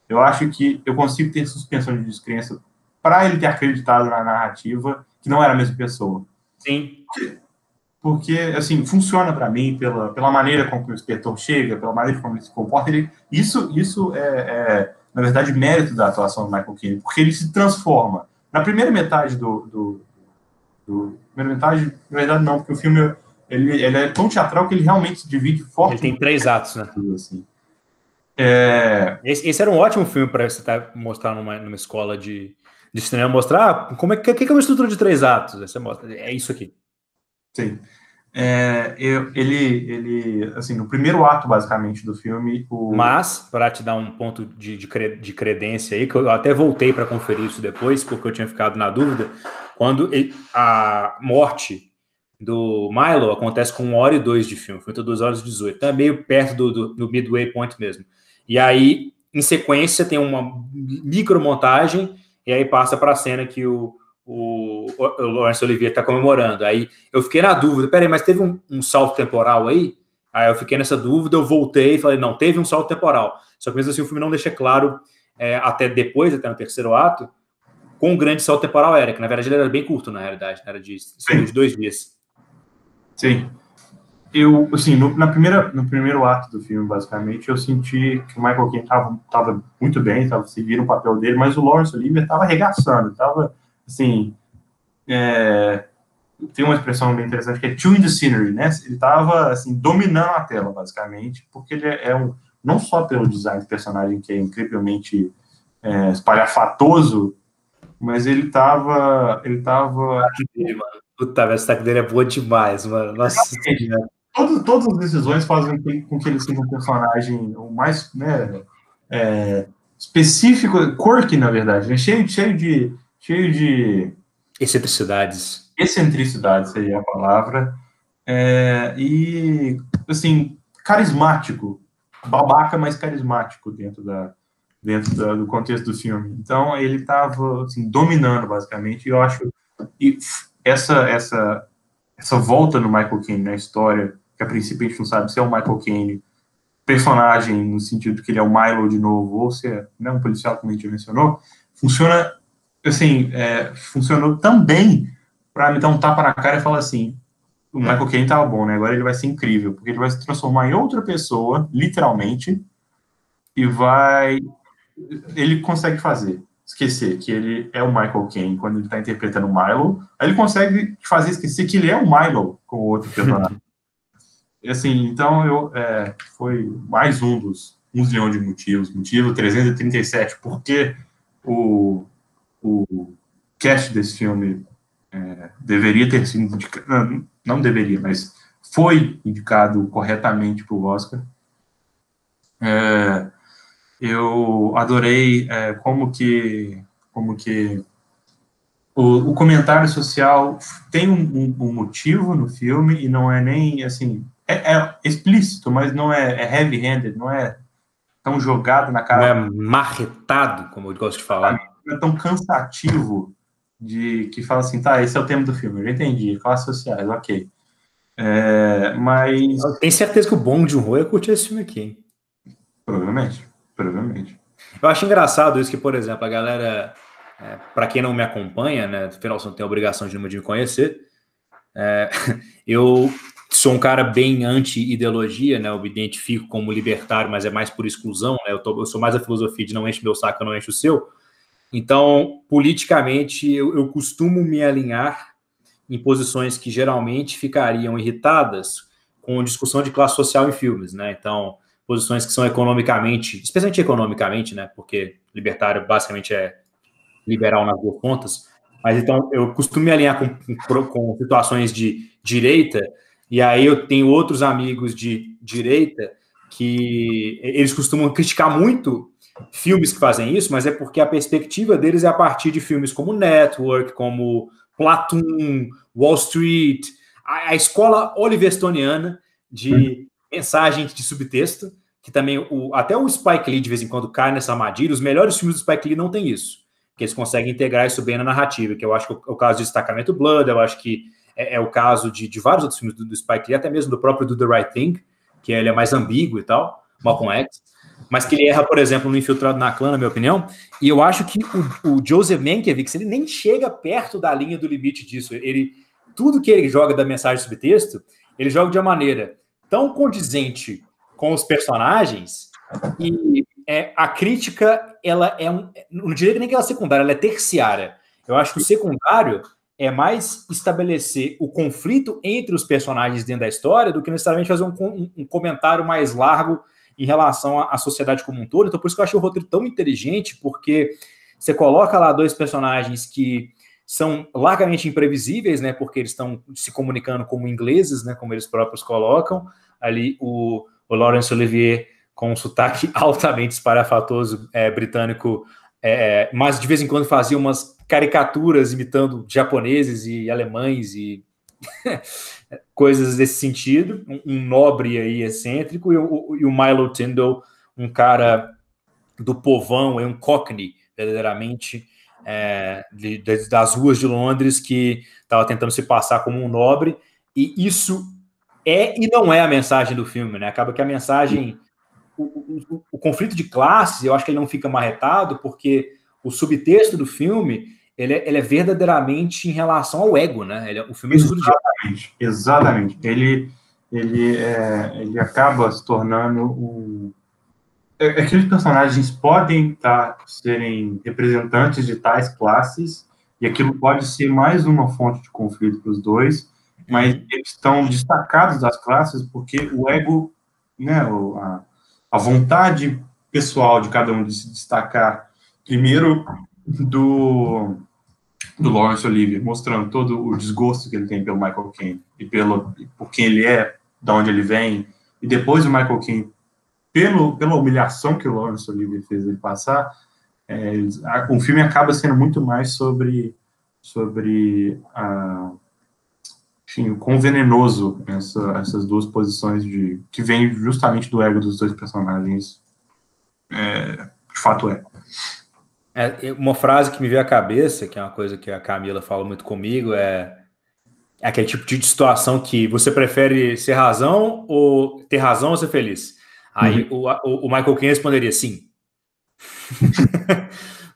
eu acho que eu consigo ter suspensão de descrença para ele ter acreditado na narrativa que não era a mesma pessoa. Sim. Porque, assim, funciona para mim pela maneira como o inspetor chega, pela maneira como ele se comporta. Isso é, na verdade, mérito da atuação do Michael Caine, porque ele se transforma. Na primeira metade primeira metade, na verdade, não, porque o filme ele é tão teatral que ele realmente se divide fortemente. Ele tem 3 atos, né? Assim. Esse era um ótimo filme para você mostrar numa escola de cinema, mostrar como que é uma estrutura de 3 atos. Você mostra, é isso aqui. Sim. Ele, assim, no primeiro ato, basicamente, do filme... Mas, para te dar um ponto de credência aí, que eu até voltei para conferir isso depois, porque eu tinha ficado na dúvida, quando a morte do Milo acontece com 1h02 de filme, foi 2h18, então é meio perto do midway point mesmo. E aí, em sequência, tem uma micromontagem, e aí passa para a cena que o Laurence Olivier está comemorando. Aí eu fiquei na dúvida, peraí, mas teve um salto temporal aí? Aí eu fiquei nessa dúvida, eu voltei e falei, não, teve um salto temporal. Só que mesmo assim o filme não deixa claro, até depois, até no terceiro ato, quão grande salto temporal era, que na verdade ele era bem curto, na realidade, era de 2 dias. Sim. Eu, assim, no primeiro ato do filme, basicamente, eu senti que o Michael Caine estava muito bem, estava seguindo o papel dele, mas o Laurence Olivier estava arregaçando, estava, assim, tem uma expressão bem interessante que é chewing the scenery, né? Ele estava, assim, dominando a tela, basicamente, porque ele não só pelo design do personagem, que é incrivelmente espalhafatoso, mas ele estava... Puta, o sotaque dele é boa demais, mano. Nossa. Todas as decisões fazem com que ele seja um personagem o mais, né, específico, quirky, na verdade, né? cheio de excentricidades. Excentricidade seria a palavra. E, assim, carismático. Babaca, mas carismático dentro dentro do contexto do filme. Então, ele estava assim, dominando, basicamente, e eu acho que essa volta no Michael Caine na história, que a princípio a gente não sabe se é o Michael Caine personagem, no sentido que ele é o Milo de novo, ou se é, né, um policial, como a gente mencionou, funciona, assim, funcionou tão bem para me dar um tapa na cara e falar assim, o Michael Caine tava bom, né, agora ele vai ser incrível, porque ele vai se transformar em outra pessoa, literalmente, e ele consegue esquecer que ele é o Michael Caine quando ele está interpretando o Milo, aí ele consegue fazer esquecer que ele é o Milo com o outro personagem. E assim, então foi mais um dos 1 zilhão de motivos, motivo 337, porque o cast desse filme deveria ter sido indicado, não deveria, mas foi indicado corretamente para o Oscar. Eu adorei como que o comentário social tem um motivo no filme e não é nem, assim, é explícito, mas não é heavy-handed, não é tão jogado na cara. Não é marretado, como eu gosto de falar. Não é tão cansativo que fala assim, tá, esse é o tema do filme, eu já entendi, classes sociais, ok. Mas... Eu tenho certeza que o bom de um Rui é curtir esse filme aqui, hein? Provavelmente. Eu acho engraçado isso que, por exemplo, a galera, para quem não me acompanha, né, afinal você não tem a obrigação de me conhecer, eu sou um cara bem anti-ideologia, né, eu me identifico como libertário, mas é mais por exclusão, né, eu sou mais a filosofia de não enche meu saco, eu não enche o seu. Então, politicamente, eu costumo me alinhar em posições que geralmente ficariam irritadas com discussão de classe social em filmes, né? Então, posições que são economicamente, especialmente economicamente, né? Porque libertário basicamente é liberal nas duas pontas. Mas então, eu costumo me alinhar com situações de direita, e aí eu tenho outros amigos de direita que eles costumam criticar muito filmes que fazem isso, mas é porque a perspectiva deles é a partir de filmes como Network, como Platoon, Wall Street, a escola olivestoniana de mensagem de subtexto, que também até o Spike Lee de vez em quando cai nessa armadilha. Os melhores filmes do Spike Lee não tem isso, que eles conseguem integrar isso bem na narrativa, que eu acho que é o caso de Destacamento Blood, eu acho que é o caso de vários outros filmes do Spike Lee, até mesmo do próprio Do the Right Thing, que ele é mais ambíguo e tal, Malcolm X, mas que ele erra, por exemplo, no Infiltrado na Clã, na minha opinião, e eu acho que o Joseph Mankiewicz, ele nem chega perto da linha do limite disso. Tudo que ele joga da mensagem subtexto, ele joga de uma maneira tão condizente com os personagens, e a crítica, ela não diria nem que ela é secundária, ela é terciária. Eu acho que o secundário é mais estabelecer o conflito entre os personagens dentro da história do que necessariamente fazer um comentário mais largo em relação à sociedade como um todo. Então, por isso que eu achei o roteiro tão inteligente, porque você coloca lá dois personagens que são largamente imprevisíveis, né, porque eles estão se comunicando como ingleses, né, como eles próprios colocam. Ali o Laurence Olivier com um sotaque altamente espalhafatoso britânico, mas de vez em quando fazia umas caricaturas imitando japoneses e alemães e coisas desse sentido, um nobre aí excêntrico, e o Milo Tyndall, um cara do povão, um cockney, verdadeiramente, das ruas de Londres, que estava tentando se passar como um nobre, e isso e não é a mensagem do filme, né? Acaba que a mensagem, o conflito de classes, eu acho que ele não fica marretado, porque o subtexto do filme ele é verdadeiramente em relação ao ego, né? O filme é exatamente. Ele acaba se tornando aqueles personagens podem serem representantes de tais classes, e aquilo pode ser mais uma fonte de conflito para os dois, mas eles estão destacados das classes porque o ego, né, a vontade pessoal de cada um de se destacar, primeiro do Laurence Olivier, mostrando todo o desgosto que ele tem pelo Michael Caine e por quem ele é, de onde ele vem, e depois o Michael Caine, pela humilhação que o Laurence Olivier fez ele passar, o filme acaba sendo muito mais sobre enfim, o quão venenoso essas duas posições que vem justamente do ego dos dois personagens De fato é. Uma frase que me veio à cabeça, que é uma coisa que a Camila fala muito comigo, é aquele tipo de situação que você prefere ser razão ou ter razão ou ser feliz? Aí o Michael Caine responderia sim.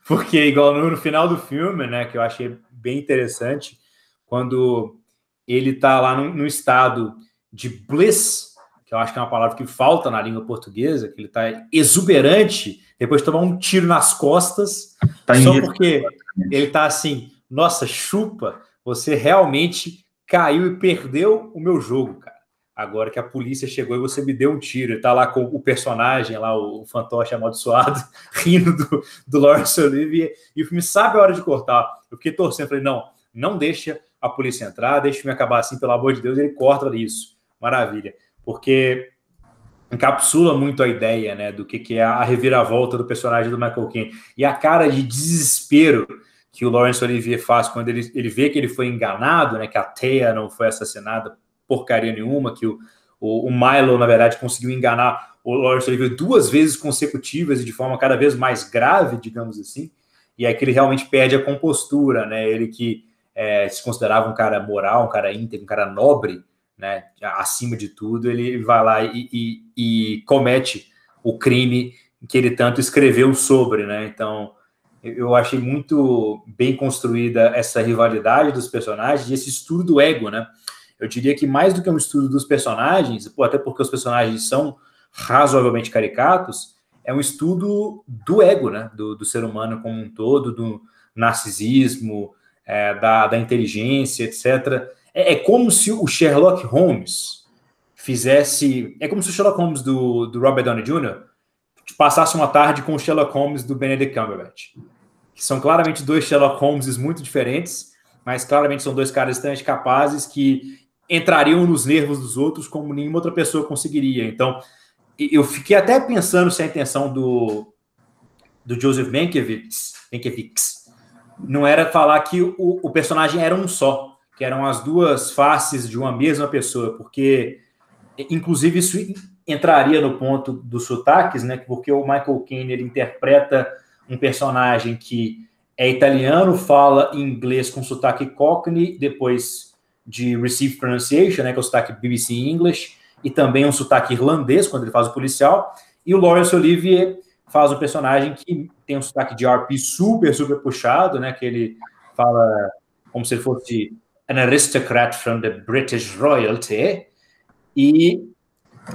Porque igual no final do filme, né, que eu achei bem interessante, quando ele tá lá no estado de bliss, que eu acho que é uma palavra que falta na língua portuguesa, que ele tá exuberante, depois de tomar um tiro nas costas, só porque ele tá assim, nossa, chupa, você realmente caiu e perdeu o meu jogo, cara. Agora que a polícia chegou e você me deu um tiro, e tá lá com o personagem, lá, o fantoche amaldiçoado, rindo do Laurence Olivier, e o filme sabe a hora de cortar. Eu fiquei torcendo, falei, não deixa a polícia entrar, deixa o filme acabar assim, pelo amor de Deus, ele corta isso. Maravilha. Porque encapsula muito a ideia, né, do que é a reviravolta do personagem do Michael Caine. E a cara de desespero que o Laurence Olivier faz quando ele vê que ele foi enganado, né, que a Thea não foi assassinada porcaria nenhuma, que o Milo, na verdade, conseguiu enganar o Laurence Olivier 2 vezes consecutivas e de forma cada vez mais grave, digamos assim, e é que ele realmente perde a compostura, né, ele que se considerava um cara moral, um cara íntegro, um cara nobre, né, acima de tudo, ele vai lá e comete o crime que ele tanto escreveu sobre, né, então eu achei muito bem construída essa rivalidade dos personagens e esse estudo do ego, né. Eu diria que mais do que um estudo dos personagens, até porque os personagens são razoavelmente caricatos, é um estudo do ego, né, do ser humano como um todo, do narcisismo, da inteligência, etc. É como se o Sherlock Holmes fizesse... É como se o Sherlock Holmes do Robert Downey Jr. passasse uma tarde com o Sherlock Holmes do Benedict Cumberbatch, que são claramente 2 Sherlock Holmes muito diferentes, mas claramente são 2 caras extremamente capazes que entrariam nos nervos dos outros como nenhuma outra pessoa conseguiria. Então, eu fiquei até pensando se a intenção do Joseph Mankiewicz não era falar que o personagem era um só, que eram as 2 faces de uma mesma pessoa, porque, inclusive, isso entraria no ponto dos sotaques, né? Porque o Michael Caine, ele interpreta um personagem que é italiano, fala inglês com sotaque Cockney, depois de Received Pronunciation, né, que é o sotaque BBC English, e também um sotaque irlandês, quando ele faz o policial, e o Laurence Olivier faz um personagem que tem um sotaque de RP super, super puxado, né, que ele fala como se ele fosse an aristocrat from the British royalty, e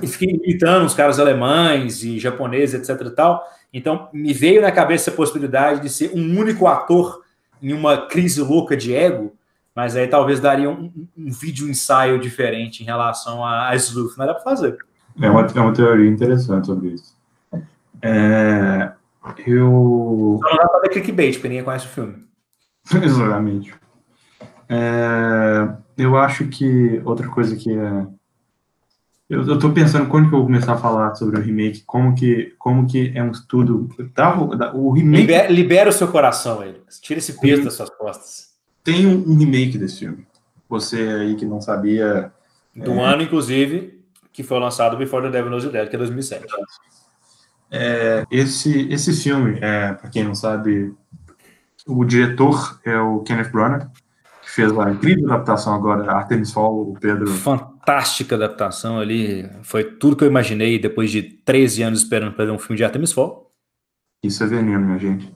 fica imitando os caras alemães e japoneses, etc e tal. Então, me veio na cabeça a possibilidade de ser um único ator em uma crise louca de ego, mas aí talvez daria um vídeo ensaio diferente em relação a Sleuth, mas dá para fazer. É uma teoria interessante sobre isso. Só não dá para ver clickbait, porque ninguém conhece o filme. Exatamente. Eu acho que outra coisa que eu tô pensando quando que eu vou começar a falar sobre o remake, como que é um estudo... O remake... Libera o seu coração, ele. Tira esse peso das suas costas. Tem um remake desse filme. Você aí que não sabia... Do ano, inclusive, que foi lançado Before the Devil Knows You're Dead, que é 2007. Esse filme, para quem não sabe, o diretor é o Kenneth Branagh, que fez uma incrível adaptação agora, Artemis Fowl, o Pedro... Fantástica adaptação ali. Foi tudo que eu imaginei depois de 13 anos esperando para ver um filme de Artemis Fowl. Isso é veneno, minha gente.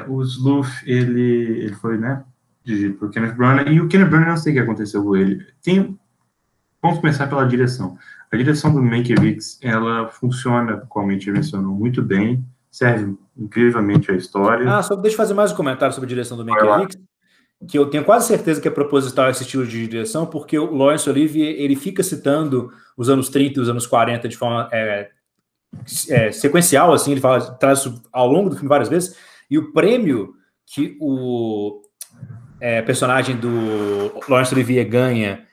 O Sleuth, ele foi, né, dirigido por Kenneth Branagh, e o Kenneth Branagh, não sei o que aconteceu com ele. Vamos começar pela direção. A direção do Mankiewicz, ela funciona, como a gente mencionou, muito bem, serve incrivelmente a história. Só deixa eu fazer mais um comentário sobre a direção do Mankiewicz, que eu tenho quase certeza que é proposital esse estilo de direção, porque o Laurence Olivier, ele fica citando os anos 30 e os anos 40 de forma sequencial, assim, ele traz isso ao longo do filme várias vezes, e o prêmio que o personagem do Laurence Olivier ganha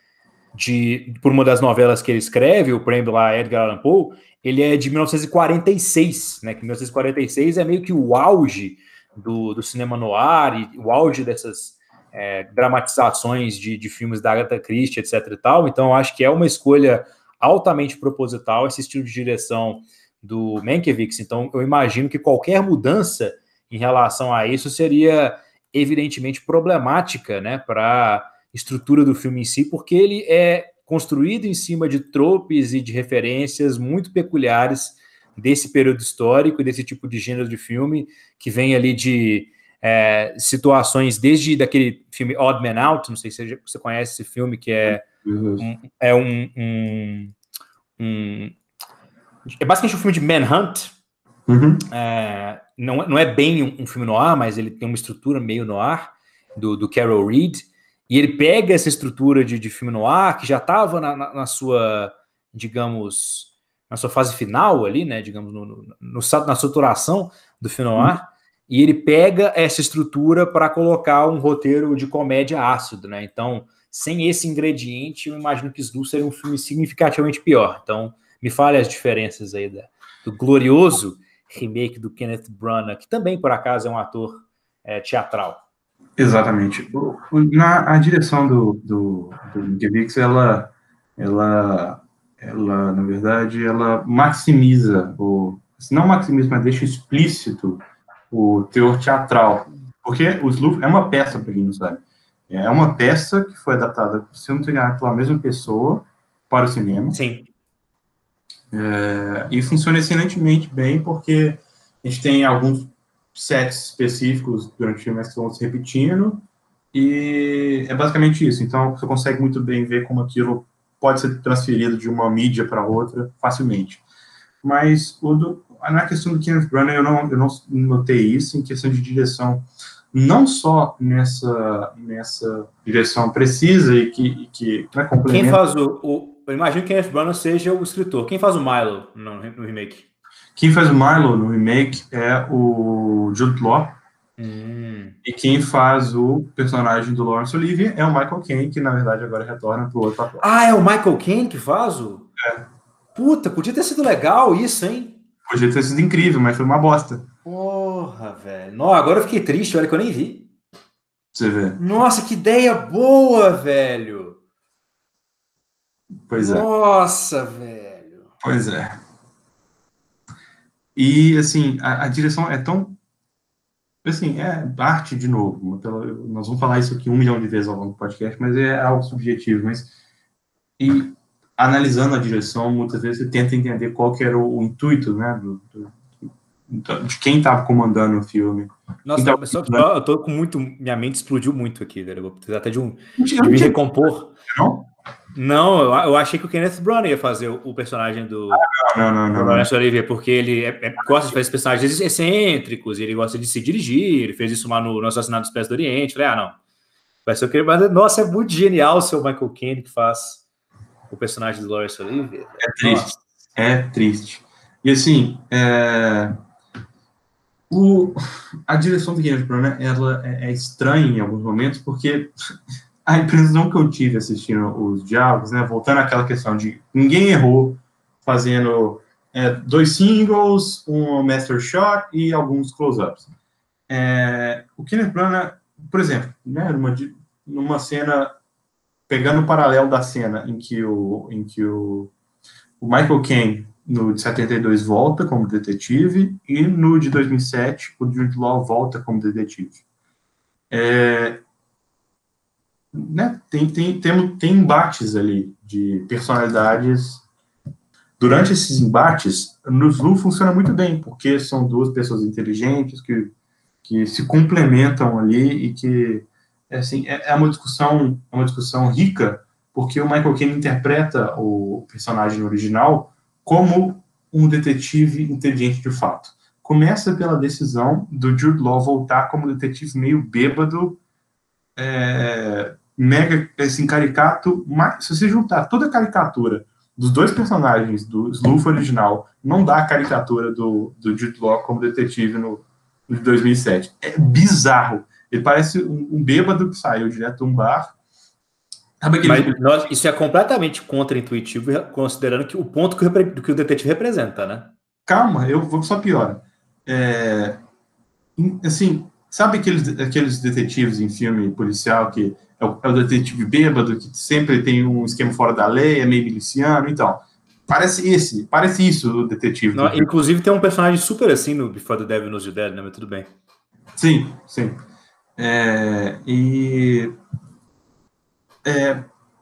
por uma das novelas que ele escreve, o prêmio lá, Edgar Allan Poe, ele é de 1946, né, que 1946 é meio que o auge do cinema noir, e o auge dessas dramatizações de filmes da Agatha Christie, etc e tal. Então, eu acho que é uma escolha altamente proposital esse estilo de direção do Mankiewicz. Então, eu imagino que qualquer mudança em relação a isso seria evidentemente problemática, né, para a estrutura do filme em si, porque ele é construído em cima de tropes e de referências muito peculiares desse período histórico e desse tipo de gênero de filme, que vem ali de situações desde daquele filme Odd Man Out, não sei se você conhece esse filme, que é basicamente um filme de manhunt. Não é bem um filme noir, mas ele tem uma estrutura meio noir, do Carol Reed, e ele pega essa estrutura de filme noir, que já estava na sua, digamos, na sua fase final ali, né, digamos, na saturação do filme noir, e ele pega essa estrutura para colocar um roteiro de comédia ácido, né? Então, sem esse ingrediente, eu imagino que Sleuth seria um filme significativamente pior. Então, me fale as diferenças aí do glorioso remake do Kenneth Branagh, que também, por acaso, é um ator teatral. Exatamente. A direção do Mankiewicz, ela, na verdade, ela maximiza, não maximiza, mas deixa explícito o teor teatral. Porque o Sleuth é uma peça, para quem não sabe. É uma peça que foi adaptada, se não me engano, pela mesma pessoa para o cinema. Sim. E funciona excelentemente bem, porque a gente tem alguns sets específicos durante o filme que vão se repetindo, e é basicamente isso. Então, você consegue muito bem ver como aquilo pode ser transferido de uma mídia para outra facilmente. Mas na questão do Kenneth Branagh, eu não notei isso em questão de direção, não só nessa direção precisa e que complementa. Quem faz eu imagino que Kenneth Branagh seja o escritor. Quem faz o Milo no remake? Quem faz o Milo no remake é o Jude Law. E quem faz o personagem do Laurence Olivier é o Michael Caine, que na verdade agora retorna para o outro papel. Ah, é o Michael Caine que faz o? Puta, podia ter sido legal isso, hein? Podia ter sido incrível, mas foi uma bosta. Porra, velho. Não, agora eu fiquei triste, olha que eu nem vi. Você vê. Nossa, que ideia boa, velho. Pois é. Nossa, velho. Pois é. E, assim, a direção é tão... Assim, é arte, de novo. Nós vamos falar isso aqui 1 milhão de vezes ao longo do podcast, mas é algo subjetivo. E analisando a direção, muitas vezes você tenta entender qual que era o intuito, né, de quem estava comandando o filme. Nossa, eu tô com muito... Minha mente explodiu muito aqui, velho. Eu vou precisar até de me recompor. Não, eu achei que o Kenneth Branagh ia fazer o personagem do Laurence Olivier, porque ele gosta de fazer personagens excêntricos, ele gosta de se dirigir, ele fez isso lá no Assassinato dos Pés do Oriente. Falei, não, vai ser o que... Mas, nossa, é muito genial o seu Michael Caine que faz o personagem do Laurence Olivier. É triste, nossa. É triste. E assim, a direção do Kenneth Branagh, ela é estranha em alguns momentos, porque a impressão que eu tive assistindo os diálogos, né, voltando àquela questão de ninguém errou fazendo 2 singles, um master shot e alguns close-ups. O Kenneth Branagh, por exemplo, né, numa cena, pegando o paralelo da cena em que o Michael Caine, no de 72, volta como detetive, e no de 2007, o Jude Law volta como detetive. Né, tem embates ali de personalidades. Durante esses embates, no Sleuth funciona muito bem, porque são 2 pessoas inteligentes que se complementam ali e que, assim, é uma discussão rica, porque o Michael Caine interpreta o personagem original como um detetive inteligente de fato. Começa pela decisão do Jude Law voltar como detetive meio bêbado, mega, assim, caricato, mas se você juntar toda a caricatura dos 2 personagens do Sleuth original, não dá a caricatura do Jude Law como detetive no de 2007. É bizarro. Ele parece um bêbado que saiu direto de um bar. Mas isso é completamente contra-intuitivo, considerando que o ponto que o detetive representa, né? Calma, eu vou só pior. Assim, sabe aqueles detetives em filme policial que é o detetive bêbado, que sempre tem um esquema fora da lei, é meio miliciano? Então, Parece isso, o detetive. Não, inclusive tem um personagem super assim no Before the Devil Knows You Dead, né? Mas tudo bem. Sim.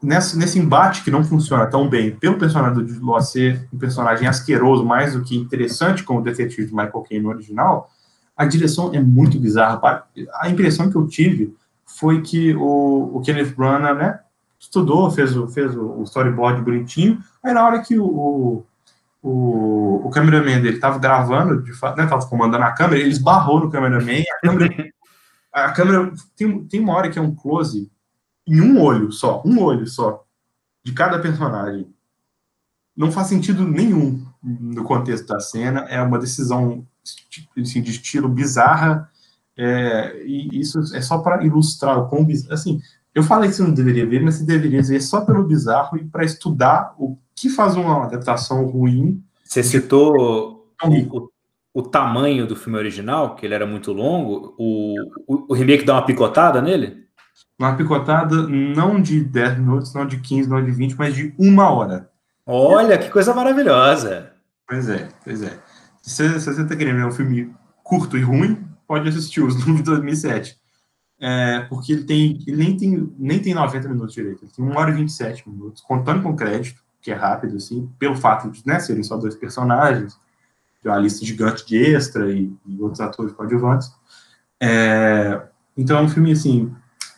Nesse embate que não funciona tão bem pelo personagem do Jude Law ser um personagem asqueroso, mais do que interessante como o detetive de Michael Caine no original, a direção é muito bizarra. A impressão que eu tive foi que o Kenneth Branagh, né, estudou, fez o storyboard bonitinho, aí na hora que o cameraman dele estava gravando, de fato, né, estava comandando a câmera, ele esbarrou no cameraman, a câmera tem uma hora que é um close em um olho só, de cada personagem. Não faz sentido nenhum no contexto da cena, é uma decisão assim, de estilo bizarra, e isso é só para ilustrar o quão bizarro. Assim, eu falei que você não deveria ver, mas você deveria ver só pelo bizarro e para estudar o que faz uma adaptação ruim. Você citou o tamanho do filme original, que ele era muito longo, o remake dá uma picotada nele? Uma picotada não de 10 minutos, não de 15, não de 20, mas de 1 hora. Olha, que coisa maravilhosa! Pois é. Se você está querendo ver um filme curto e ruim, pode assistir os de 2007. Porque ele nem tem 90 minutos direito, ele tem 1 hora e 27 minutos, contando com crédito, que é rápido, assim, pelo fato de, né, serem só 2 personagens, de uma lista gigante de extra e outros atores coadjuvantes. Então é um filme, assim,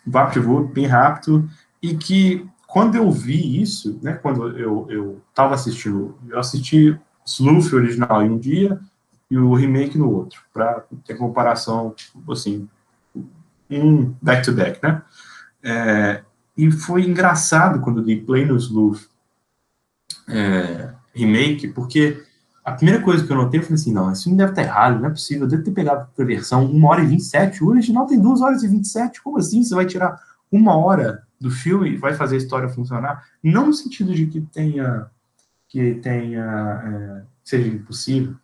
vapt-vupt, bem rápido, e que, quando eu vi isso, né, quando eu estava assistindo, eu assisti Sleuth original em um dia e o remake no outro, para ter comparação, assim, um back-to-back, né? E foi engraçado quando eu dei play no Sleuth remake, porque a primeira coisa que eu notei, eu falei assim, não, esse filme deve estar errado, não é possível, eu devo ter pegado a versão 1 hora e 27, o original tem 2 horas e 27, como assim? Você vai tirar 1 hora do filme e vai fazer a história funcionar? Não no sentido de que seja impossível.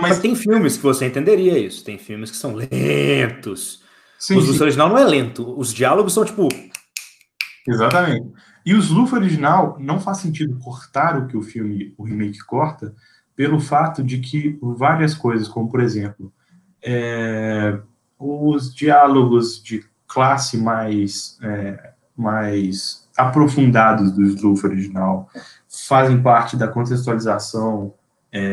Mas tem filmes que você entenderia isso, tem filmes que são lentos. Sim, o Sleuth original não é lento, os diálogos são tipo... Exatamente. E o Sleuth original não faz sentido cortar o que o remake corta, pelo fato de que várias coisas, como por exemplo, os diálogos de classe mais aprofundados do Sleuth original fazem parte da contextualização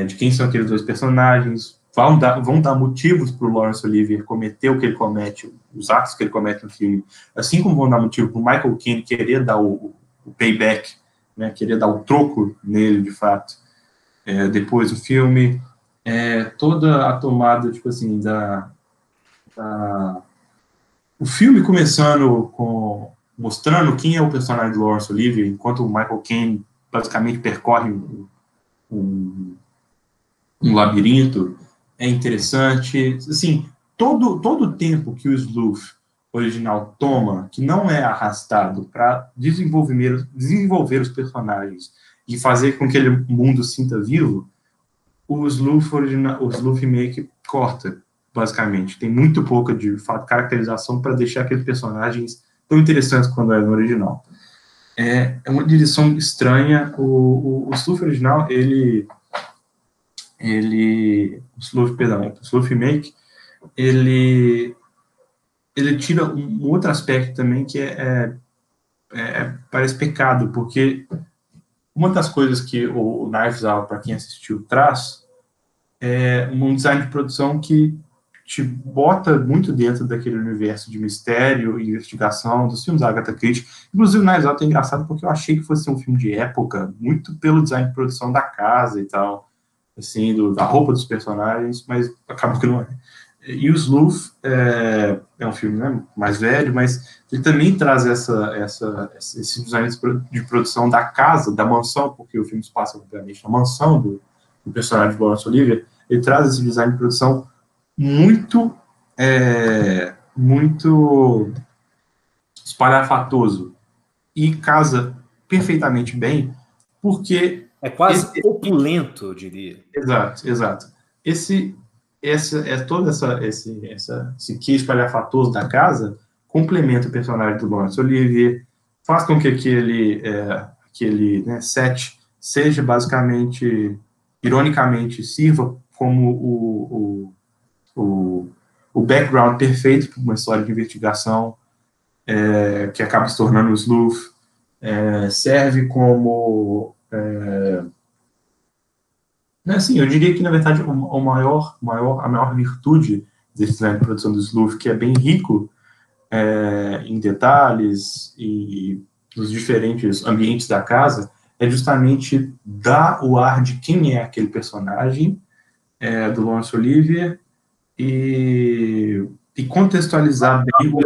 de quem são aqueles 2 personagens, vão dar motivos para o Laurence Olivier cometer o que ele comete, os atos que ele comete no filme, assim como vão dar motivo para o Michael Caine querer dar o payback, né, querer dar o troco nele, de fato, depois do filme. Toda a tomada, tipo assim, o filme começando mostrando quem é o personagem do Laurence Olivier, enquanto o Michael Caine basicamente percorre um labirinto, é interessante. Assim, todo o tempo que o Sleuth original toma, que não é arrastado para desenvolver os personagens e fazer com que aquele mundo sinta vivo, o Sleuth remake corta, basicamente. Tem muito pouca, de fato, caracterização para deixar aqueles personagens tão interessantes quanto era no original. É uma direção estranha. O Sleuth original, o Sleuth remake, ele tira um outro aspecto também que parece pecado, porque uma das coisas que o Knives Out, para quem assistiu, traz é um design de produção que te bota muito dentro daquele universo de mistério e investigação dos filmes da Agatha Christie. Inclusive, o Knives Out é engraçado porque eu achei que fosse um filme de época, muito pelo design de produção da casa e tal, assim, da roupa dos personagens, mas acabou que não é. E o Sleuth é um filme, né, mais velho, mas ele também traz esse design de produção da casa, da mansão, porque o filme se passa, obviamente, na mansão do personagem de Laurence Olivier. Ele traz esse design de produção muito espalhafatoso e casa perfeitamente bem, porque é quase opulento, eu diria. Exato. Todo esse que espalhafatoso da casa complementa o personagem do Laurence Olivier, faz com que aquele, né, set seja basicamente, ironicamente, sirva como o background perfeito para uma história de investigação, que acaba se tornando o sleuth, serve como... assim, eu diria que, na verdade, a maior virtude desse design de produção do sleuth, que é bem rico em detalhes e nos diferentes ambientes da casa, é justamente dar o ar de quem é aquele personagem do Laurence Olivier e contextualizar bem o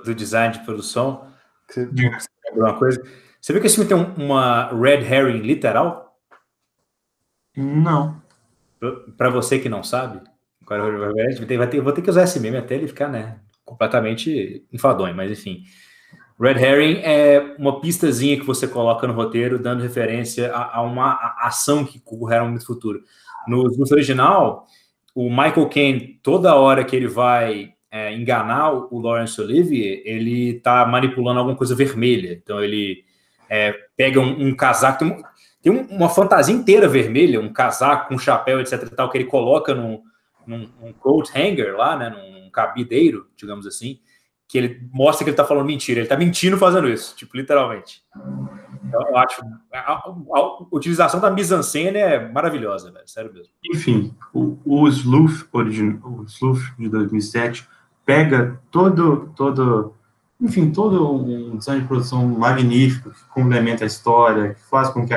do design de produção. Você uma coisa. Você viu que esse filme tem uma red herring literal? Não. Para você que não sabe, vou ter que usar esse meme até ele ficar, né, completamente enfadonho, mas enfim. Red herring é uma pistazinha que você coloca no roteiro, dando referência a uma ação que ocorrerá no futuro. No original, o Michael Caine, toda hora que ele vai enganar o Laurence Olivier, ele tá manipulando alguma coisa vermelha. Então ele pega um casaco, tem uma fantasia inteira vermelha, um casaco com um chapéu, etc e tal, que ele coloca num coat hanger lá, né, num cabideiro, digamos assim, que ele mostra que ele tá falando mentira. Ele tá mentindo fazendo isso, tipo, literalmente. Então, eu acho a utilização da mise-en-scène é maravilhosa, velho, sério mesmo. Enfim, o Sleuth de 2007 pega todo um design de produção magnífico que complementa a história, que faz com que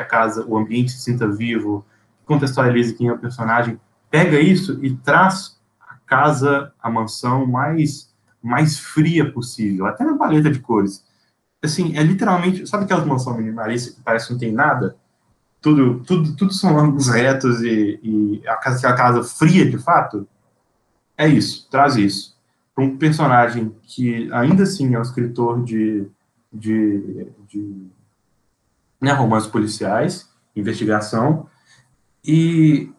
o ambiente se sinta vivo, contextualiza quem é o personagem, pega isso e traz a casa, a mansão mais fria possível, até na paleta de cores. Assim, é literalmente, sabe aquelas mansões minimalistas que parece que não tem nada? Tudo são ângulos retos e aquela casa fria, de fato, é isso, traz isso. Para um personagem que ainda assim é um escritor de né, romances policiais, investigação, e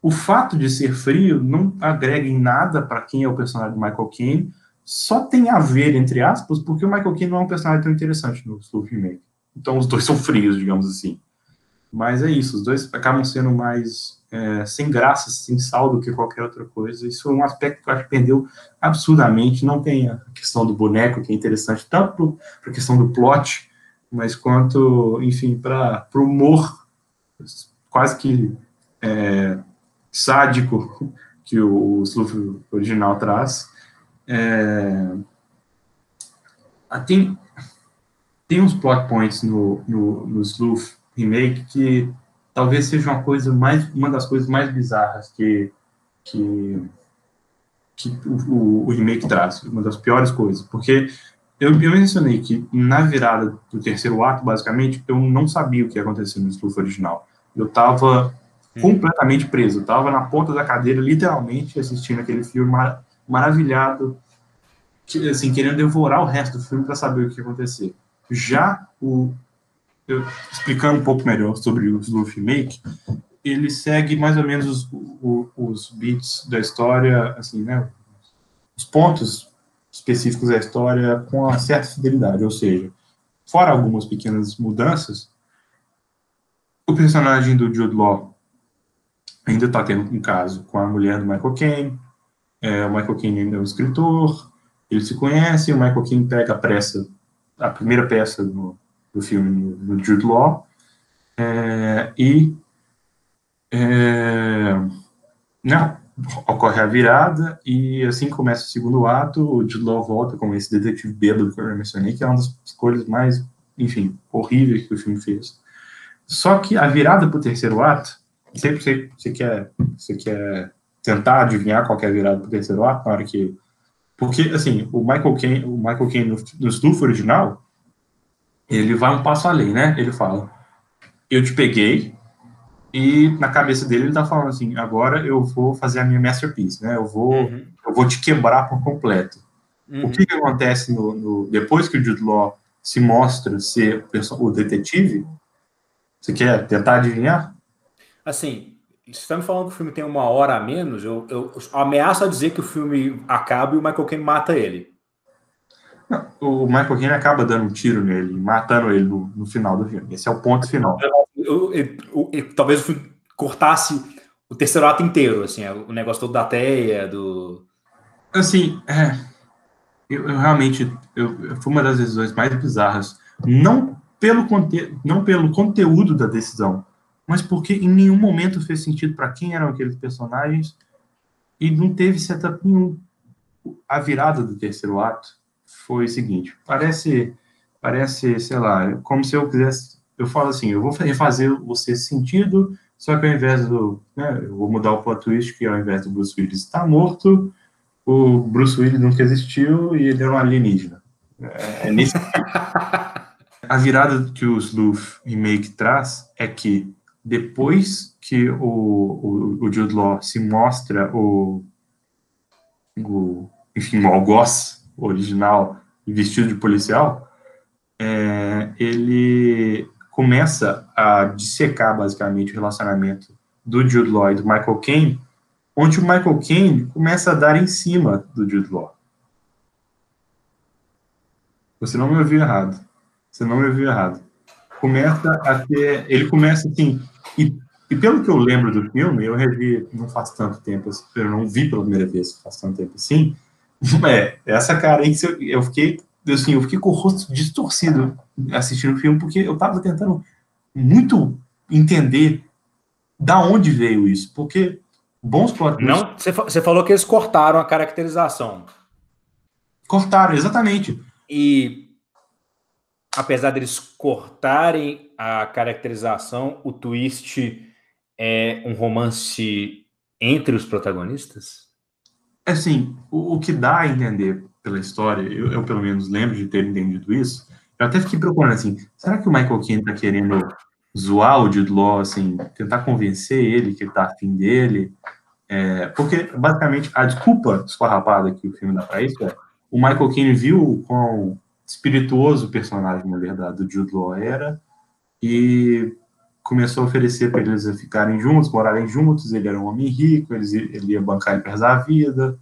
o fato de ser frio não agrega em nada para quem é o personagem do Michael Caine, só tem a ver, entre aspas, porque o Michael Caine não é um personagem tão interessante no Sleuth Remake. Então os dois são frios, digamos assim. Mas é isso, os dois acabam sendo mais sem graça, sem sal do que qualquer outra coisa. Isso é um aspecto que eu acho que perdeu absurdamente. Não tem a questão do boneco, que é interessante, tanto para a questão do plot, mas quanto, enfim, para o humor quase que sádico que o Sleuth original traz. Tem uns plot points no Sleuth Remake que talvez seja uma das coisas mais bizarras que o remake traz, uma das piores coisas, porque eu mencionei que na virada do terceiro ato, basicamente, eu não sabia o que ia acontecer no Sleuth original. Eu estava completamente preso, eu estava na ponta da cadeira, literalmente, assistindo aquele filme maravilhado, assim, querendo devorar o resto do filme para saber o que ia acontecer. Já explicando um pouco melhor sobre o Sleuth Remake, ele segue mais ou menos os beats da história, assim, né, os pontos específicos da história com uma certa fidelidade, ou seja, fora algumas pequenas mudanças, o personagem do Jude Law ainda está tendo um caso com a mulher do Michael Caine, o Michael Caine ainda é um escritor, eles se conhecem, o Michael Caine pega a primeira peça do filme do Jude Law, ocorre a virada, e assim começa o segundo ato, o Jude Law volta com esse detetive bêbado que eu mencionei, que é uma das escolhas mais, enfim, horríveis que o filme fez. Só que a virada para o terceiro ato, sempre você quer tentar adivinhar qual é a virada para o terceiro ato, na hora que... Porque, assim, o Michael Caine no Sleuth original, ele vai um passo além, né? Ele fala, eu te peguei, e na cabeça dele ele tá falando assim, agora eu vou fazer a minha masterpiece, né? Eu vou te quebrar por completo. O que acontece depois que o Jude Law se mostra ser o detetive? Você quer tentar adivinhar? Assim, você está me falando que o filme tem 1 hora a menos, eu ameaço a dizer que o filme acaba e o Michael Caine mata ele. O Michael Caine acaba dando um tiro nele, matando ele no final do filme. Esse é o ponto final. Talvez o filme cortasse o terceiro ato inteiro, assim, o negócio todo da teia, do... Assim, eu realmente foi uma das decisões mais bizarras. Não pelo conteúdo da decisão, mas porque em nenhum momento fez sentido para quem eram aqueles personagens e não teve setup nenhum. A virada do terceiro ato foi o seguinte, parece, sei lá, como se eu quisesse, eu falo assim, eu vou refazer você sentido, só que ao invés do, né, eu vou mudar o plot twist, que ao invés do Bruce Willis estar morto, o Bruce Willis nunca existiu e ele era um alienígena. É nesse A virada que o Sleuth Remake traz é que depois que o Jude Law se mostra enfim, o algoz original vestido de policial, ele começa a dissecar basicamente o relacionamento do Jude Law e do Michael Caine, onde o Michael Caine começa a dar em cima do Jude Law. Você não me ouviu errado. Ele começa assim, e pelo que eu lembro do filme, eu revi não faz tanto tempo, eu não vi pela primeira vez faz tanto tempo assim, essa carência, eu fiquei com o rosto distorcido assistindo o filme, porque eu tava tentando muito entender da onde veio isso, porque bons plot twists... Não, você falou que eles cortaram a caracterização. Cortaram, exatamente. E apesar deles cortarem a caracterização, o twist é um romance entre os protagonistas? Assim, o que dá a entender pela história, eu pelo menos lembro de ter entendido isso, eu até fiquei procurando assim, será que o Michael Caine tá querendo zoar o Jude Law, assim, tentar convencer ele que ele tá afim dele? Porque, basicamente, a desculpa esfarrapada que o filme dá pra isso é o Michael Caine viu o quão espirituoso o personagem, na verdade, do Jude Law era e começou a oferecer para eles ficarem juntos, morarem juntos, ele era um homem rico, ele ia bancar ele para a vida.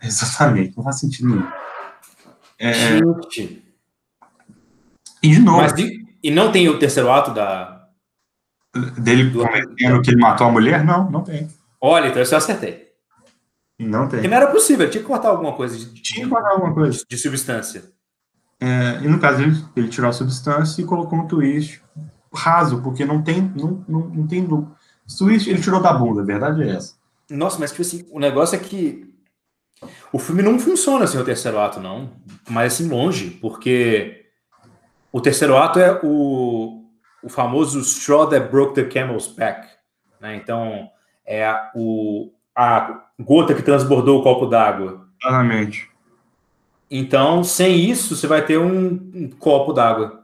Exatamente, não faz sentido nenhum. Gente. E de novo... E não tem o terceiro ato dele convencendo que ele matou a mulher? Não tem. Olha, então eu acertei. Não tem. Porque não era possível, tinha que cortar alguma coisa de substância. E no caso ele tirou a substância e colocou um twist raso, porque não tem twist, ele tirou da bunda, a verdade é essa. Nossa, mas tipo assim, o negócio é que o filme não funciona sem o terceiro ato, não. Mas assim, longe, porque o terceiro ato é o famoso straw that broke the camel's back, né? Então, é a gota que transbordou o copo d'água. Claramente. Então, sem isso, você vai ter um copo d'água.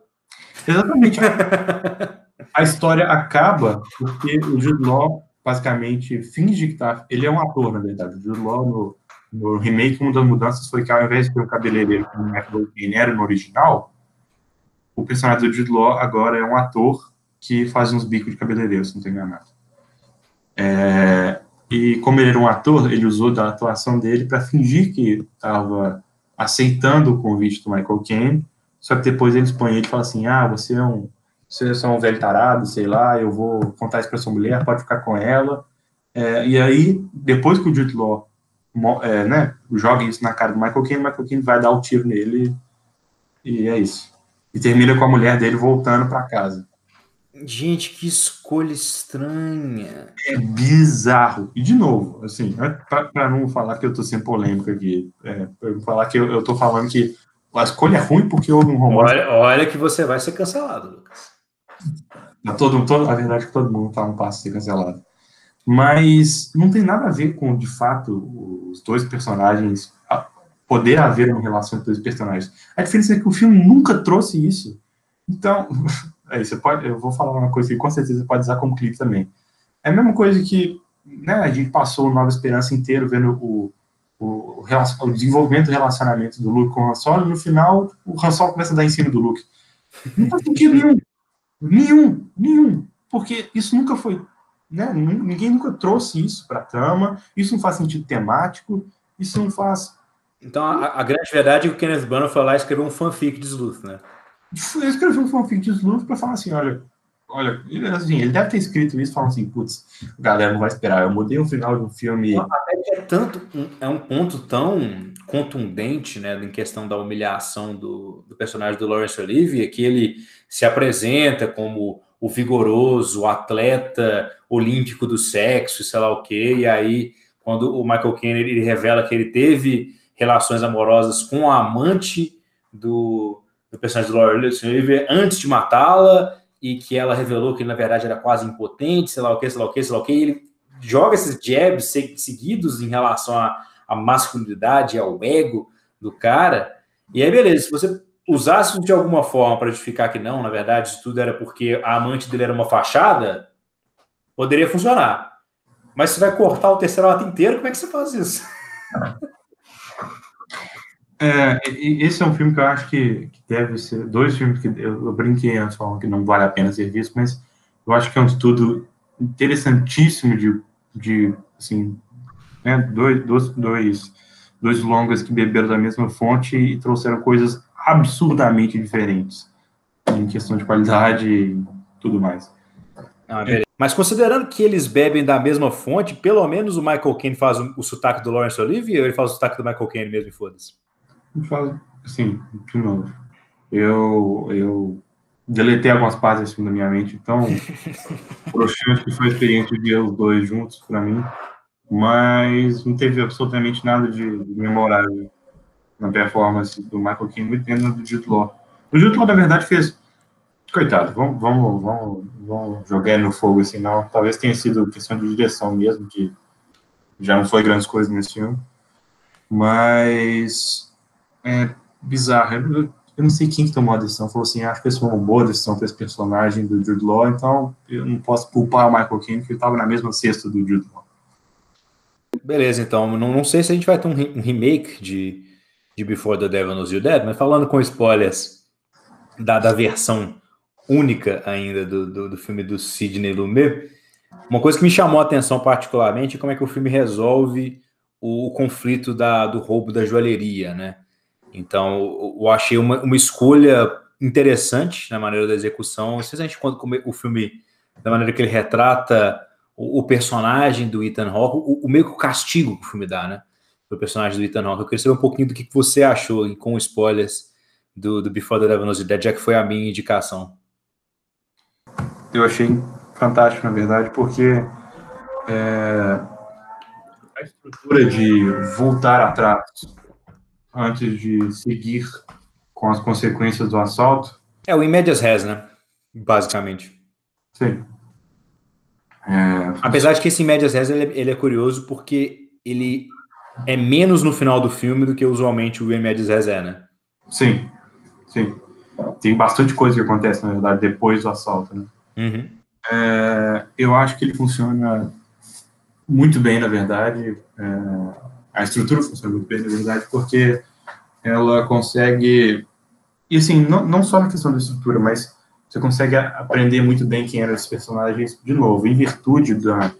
Exatamente. A história acaba porque o Jude Law basicamente finge que tá... Ele é um ator, na verdade. O Jude Law, no remake, uma das mudanças foi que ao invés de ter um cabeleireiro como o Michael Caine era no original, o personagem do Jude Law agora é um ator que faz uns bicos de cabeleireiro, se não estou enganado. E como ele era um ator, ele usou da atuação dele para fingir que estava aceitando o convite do Michael Caine, só que depois eles põem ele e falam assim, você é só um velho tarado, sei lá, eu vou contar isso para sua mulher, pode ficar com ela. E aí, depois que o Jude Law joga isso na cara do Michael Caine vai dar o tiro nele e é isso. E termina com a mulher dele voltando para casa. Gente, que escolha estranha. É bizarro. E, de novo, assim, para não falar que eu tô sendo polêmico aqui, para falar que eu tô falando que a escolha é ruim porque houve um romance. Olha que você vai ser cancelado, Lucas. A verdade é que todo mundo tá um passo de ser cancelado. Mas não tem nada a ver com, de fato, os dois personagens, poder haver uma relação entre os dois personagens. A diferença é que o filme nunca trouxe isso. Então... eu vou falar uma coisa que com certeza você pode usar como clipe também. É a mesma coisa que, né, a gente passou o Nova Esperança inteiro vendo o desenvolvimento do relacionamento do Luke com o Han Solo, e no final o Han Solo começa a dar em cima do Luke. Não faz sentido nenhum, porque isso nunca foi, né, ninguém nunca trouxe isso para a trama, isso não faz sentido temático, isso não faz Então, a grande verdade é que o Kenneth Branagh foi lá e escreveu um fanfic de Sleuth, né? Ele escreveu um fanfic de Sleuth pra falar assim, olha, ele deve ter escrito isso falando assim, putz, a galera não vai esperar, eu mudei o final de um filme... É um ponto tão contundente, né, em questão da humilhação do personagem do Laurence Olivier, que ele se apresenta como o vigoroso, o atleta olímpico do sexo, sei lá o quê, e aí, quando o Michael Caine ele revela que ele teve relações amorosas com a amante do personagem do Laurence Olivier antes de matá-la, e que ela revelou que, na verdade, era quase impotente, sei lá o quê, sei lá o quê, sei lá o quê, e ele joga esses jabs seguidos em relação à masculinidade, ao ego do cara, e aí beleza, se você usasse de alguma forma para justificar que não, na verdade, isso tudo era porque a amante dele era uma fachada, poderia funcionar. Mas você vai cortar o terceiro ato inteiro, como é que você faz isso? Esse é um filme que eu acho que deve ser... Dois filmes que eu brinquei antes, falando que não vale a pena ser visto, mas eu acho que é um estudo interessantíssimo de assim, né, dois longas que beberam da mesma fonte e trouxeram coisas absurdamente diferentes em questão de qualidade e tudo mais. Mas considerando que eles bebem da mesma fonte, pelo menos o Michael Caine faz o sotaque do Laurence Olivier ou ele faz o sotaque do Michael Caine mesmo e foda-se? Assim, de novo, eu deletei algumas partes desse filme da minha mente, então broxante que foi a experiência de ver os dois juntos para mim, mas não teve absolutamente nada de memorável na performance do Michael Caine e do Jude Law. O Jude Law, na verdade, fez... Coitado, vamos jogar ele no fogo assim, não. Talvez tenha sido questão de direção mesmo, que já não foi grandes coisas nesse filme, mas é bizarro. Eu não sei quem que tomou a decisão, falou assim, acho que essa foi uma boa decisão para esse personagem do Jude Law, então eu não posso culpar o Michael Caine, porque ele estava na mesma cesta do Jude Law. Beleza, então, não sei se a gente vai ter um remake de Before the Devil Knows You're Dead, mas falando com spoilers da versão única ainda do filme do Sidney Lumet, uma coisa que me chamou a atenção particularmente é como é que o filme resolve o conflito do roubo da joalheria, né? Então, eu achei uma escolha interessante na maneira da execução, especialmente quando o filme, da maneira que ele retrata o personagem do Ethan Hawke, o meio que o castigo que o filme dá, né? O personagem do Ethan Hawke. Eu queria saber um pouquinho do que você achou, com spoilers, do Before the Devil Knows You're Dead, já que foi a minha indicação. Eu achei fantástico, na verdade, porque a estrutura de voltar atrás antes de seguir com as consequências do assalto... É o in medias res, né? Basicamente. Sim. Apesar de que esse in medias res ele é curioso porque ele é menos no final do filme do que usualmente o in medias res é, né? Sim, sim. Tem bastante coisa que acontece, na verdade, depois do assalto, né? Uhum. Eu acho que ele funciona muito bem, na verdade. A estrutura funciona muito bem, na verdade, porque ela consegue... E, assim, não só na questão da estrutura, mas você consegue aprender muito bem quem eram esses personagens, de novo, em virtude da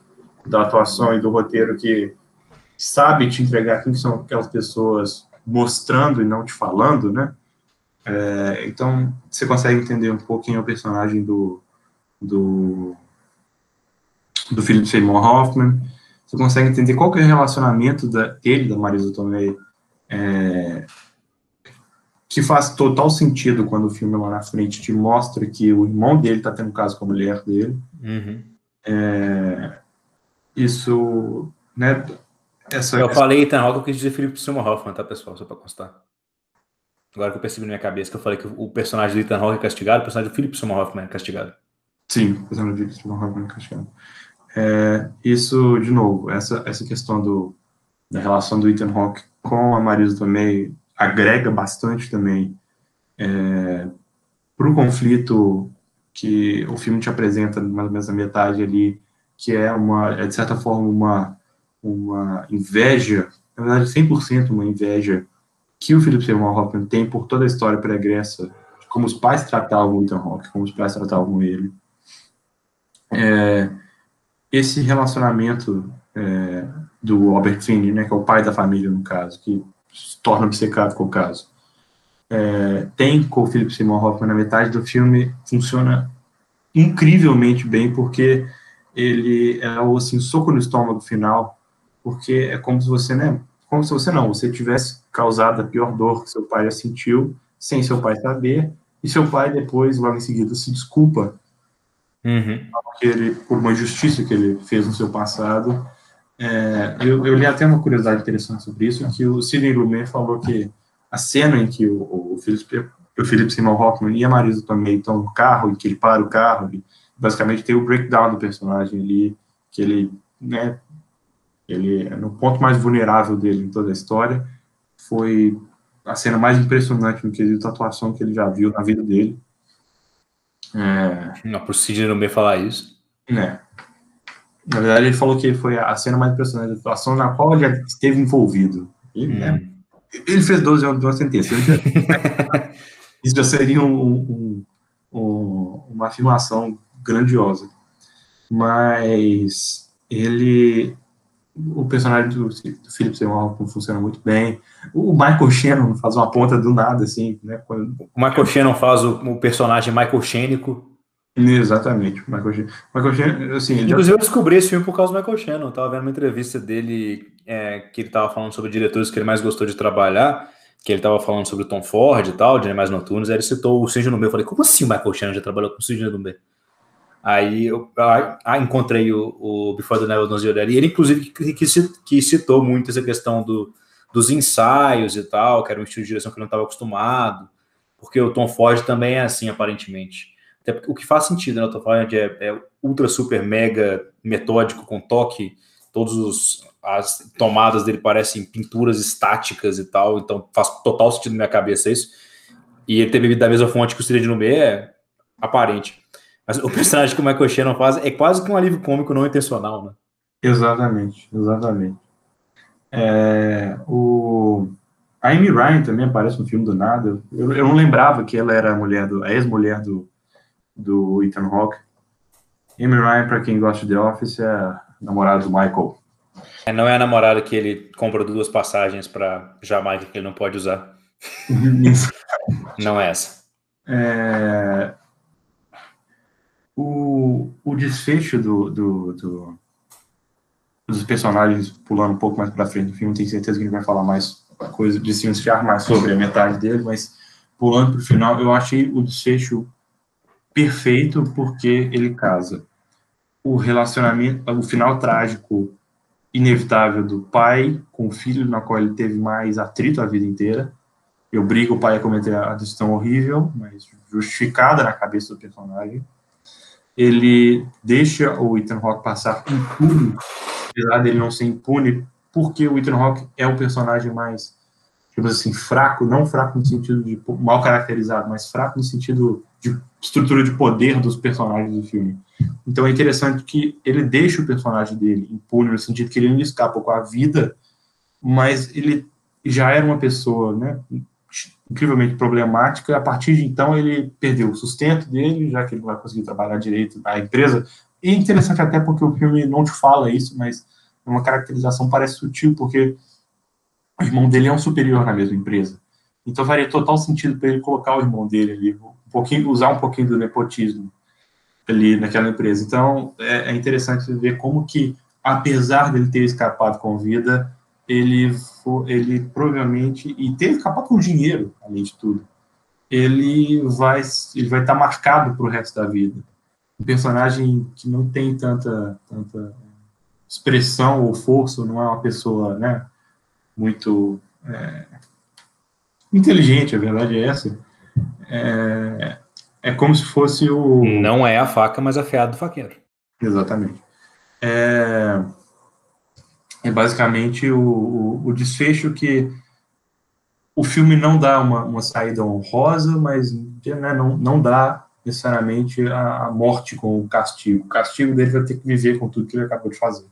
atuação e do roteiro que sabe te entregar quem são aquelas pessoas mostrando e não te falando, né? Então, você consegue entender um pouquinho o personagem do Philip Seymour Hoffman, você consegue entender qual que é o relacionamento dele, da Marisa Tomei, que faz total sentido quando o filme lá na frente te mostra que o irmão dele está tendo um caso com a mulher dele. Uhum. Isso, né? Eu falei Ethan Hawke, eu quis dizer Philip Seymour Hoffman, tá, pessoal? Só para constar. Agora que eu percebi na minha cabeça que eu falei que o personagem do Ethan Hawke é castigado, o personagem do Philip Seymour Hoffman é castigado. Sim, o personagem do Philip Seymour Hoffman é castigado. Isso, de novo, essa questão da relação do Ethan Hawke com a Marisa Tomei agrega bastante também para o conflito que o filme te apresenta mais ou menos na metade ali, que é de certa forma uma inveja, na verdade 100% uma inveja que o Philip Seymour Hoffman tem por toda a história pregressa, de como os pais tratavam o Ethan Hawke, como os pais tratavam ele. Esse relacionamento do Albert Finney, né, que é o pai da família, no caso, que se torna obcecado com o caso. Tem com o Philip Seymour Hoffman na metade do filme, funciona incrivelmente bem, porque ele é o assim, soco no estômago final, porque é como se você, né, como se você não, você tivesse causado a pior dor que seu pai já sentiu, sem seu pai saber, e seu pai depois, logo em seguida, se desculpa por uma injustiça que ele fez no seu passado. Eu li até uma curiosidade interessante sobre isso, que o Sidney Lumet falou que a cena em que o Philip Seymour Hoffman e a Marisa Tomei estão no carro, em que ele para o carro, e basicamente tem o breakdown do personagem ali, que ele, né, ele é no ponto mais vulnerável dele em toda a história, foi a cena mais impressionante no quesito atuação que ele já viu na vida dele. Não, por Sidney Lumet falar isso. Na verdade, ele falou que foi a cena mais impressionante da atuação na qual ele já esteve envolvido. Ele fez 12 anos de uma sentença. Isso já seria uma afirmação grandiosa. Mas o personagem do Philip Seymour Hoffman funciona muito bem. O Michael Shannon faz uma ponta do nada, assim, né? O Michael Shannon faz o personagem Michael Shênico. Exatamente, o Michael Shannon, assim... Inclusive, eu descobri esse filme por causa do Michael Shannon. Eu tava vendo uma entrevista dele, que ele tava falando sobre diretores que ele mais gostou de trabalhar, que ele tava falando sobre o Tom Ford e tal, de Animais Noturnos, aí ele citou o Sidney Lumet. Eu falei, como assim o Michael Shannon já trabalhou com o Sidney Lumet? Aí eu encontrei o Before the Devil Knows You're Dead, e ele, inclusive, que citou muito essa questão dos ensaios e tal, que era um estilo de direção que ele não estava acostumado, porque o Tom Ford também é assim, aparentemente. Até porque, o que faz sentido, né? O Tom Ford é ultra, super, mega metódico, com toque, as tomadas dele parecem pinturas estáticas e tal, então faz total sentido na minha cabeça isso. E ele ter bebido da mesma fonte que o Sidney Lumet é aparente. Mas o personagem que o Michael Shannon faz é quase que um alívio cômico não intencional, né? Exatamente. A Amy Ryan também aparece no filme do nada. Eu não lembrava que ela era a ex-mulher do Ethan Hawke. Amy Ryan, para quem gosta de The Office, é a namorada do Michael. Não é a namorada que ele compra 2 passagens para Jamaica que ele não pode usar. Não é essa. O desfecho dos personagens, pulando um pouco mais para frente do filme, tenho certeza que a gente vai falar mais coisa, desvencilhar mais sobre a metade dele, mas pulando para o final, eu achei o desfecho perfeito porque ele casa o relacionamento, o final trágico inevitável do pai com o filho, na qual ele teve mais atrito a vida inteira. Eu obrigo o pai a cometer a decisão horrível, mas justificada na cabeça do personagem. Ele deixa o Ethan Hawke passar impune, apesar dele não ser impune, porque o Ethan Hawke é o personagem mais, tipo assim, fraco, não fraco no sentido de mal caracterizado, mas fraco no sentido de estrutura de poder dos personagens do filme. Então é interessante que ele deixa o personagem dele impune, no sentido que ele não escapa com a vida, mas ele já era uma pessoa, né, incrivelmente problemática. A partir de então ele perdeu o sustento dele, já que ele não vai conseguir trabalhar direito na empresa. E é interessante até porque o filme não te fala isso, mas uma caracterização parece sutil, porque o irmão dele é um superior na mesma empresa. Então faria total sentido para ele colocar o irmão dele ali, usar um pouquinho do nepotismo ali naquela empresa. Então é interessante ver como que, apesar dele ter escapado com vida, ele provavelmente, e ter escapado com dinheiro, além de tudo, ele vai estar marcado para o resto da vida. Um personagem que não tem tanta expressão ou força, não é uma pessoa, né, muito inteligente, a verdade é essa. É como se fosse o... Não é a faca, mas afiado do faqueiro. Exatamente. É basicamente o desfecho que o filme não dá uma saída honrosa, mas, né, não dá necessariamente a morte com o castigo. O castigo dele vai ter que viver com tudo que ele acabou de fazer.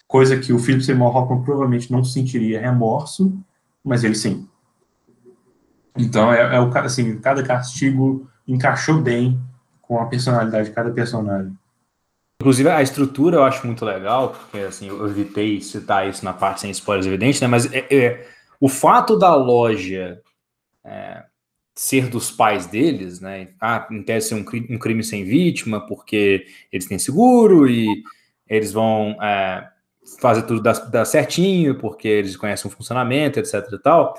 Coisa que o Philip Seymour Hoffman provavelmente não sentiria remorso, mas ele sim. Então, assim, cada castigo encaixou bem com a personalidade de cada personagem. Inclusive, a estrutura eu acho muito legal, porque assim, eu evitei citar isso na parte sem spoilers evidentes, né? Mas o fato da loja ser dos pais deles, né? Em tese ser um crime sem vítima, porque eles têm seguro e eles vão fazer tudo dar certinho, porque eles conhecem o funcionamento, etc e tal.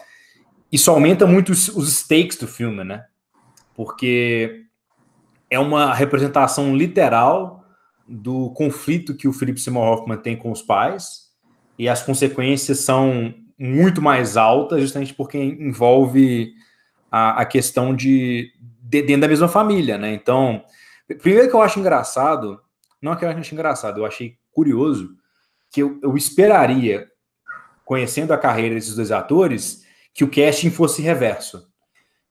Isso aumenta muito os stakes do filme, né? Porque é uma representação literal do conflito que o Philip Seymour Hoffman tem com os pais, e as consequências são muito mais altas, justamente porque envolve a questão de dentro da mesma família, né? Então, primeiro que eu acho engraçado, não que eu acho engraçado, eu achei curioso, que eu esperaria, conhecendo a carreira desses dois atores, que o casting fosse reverso.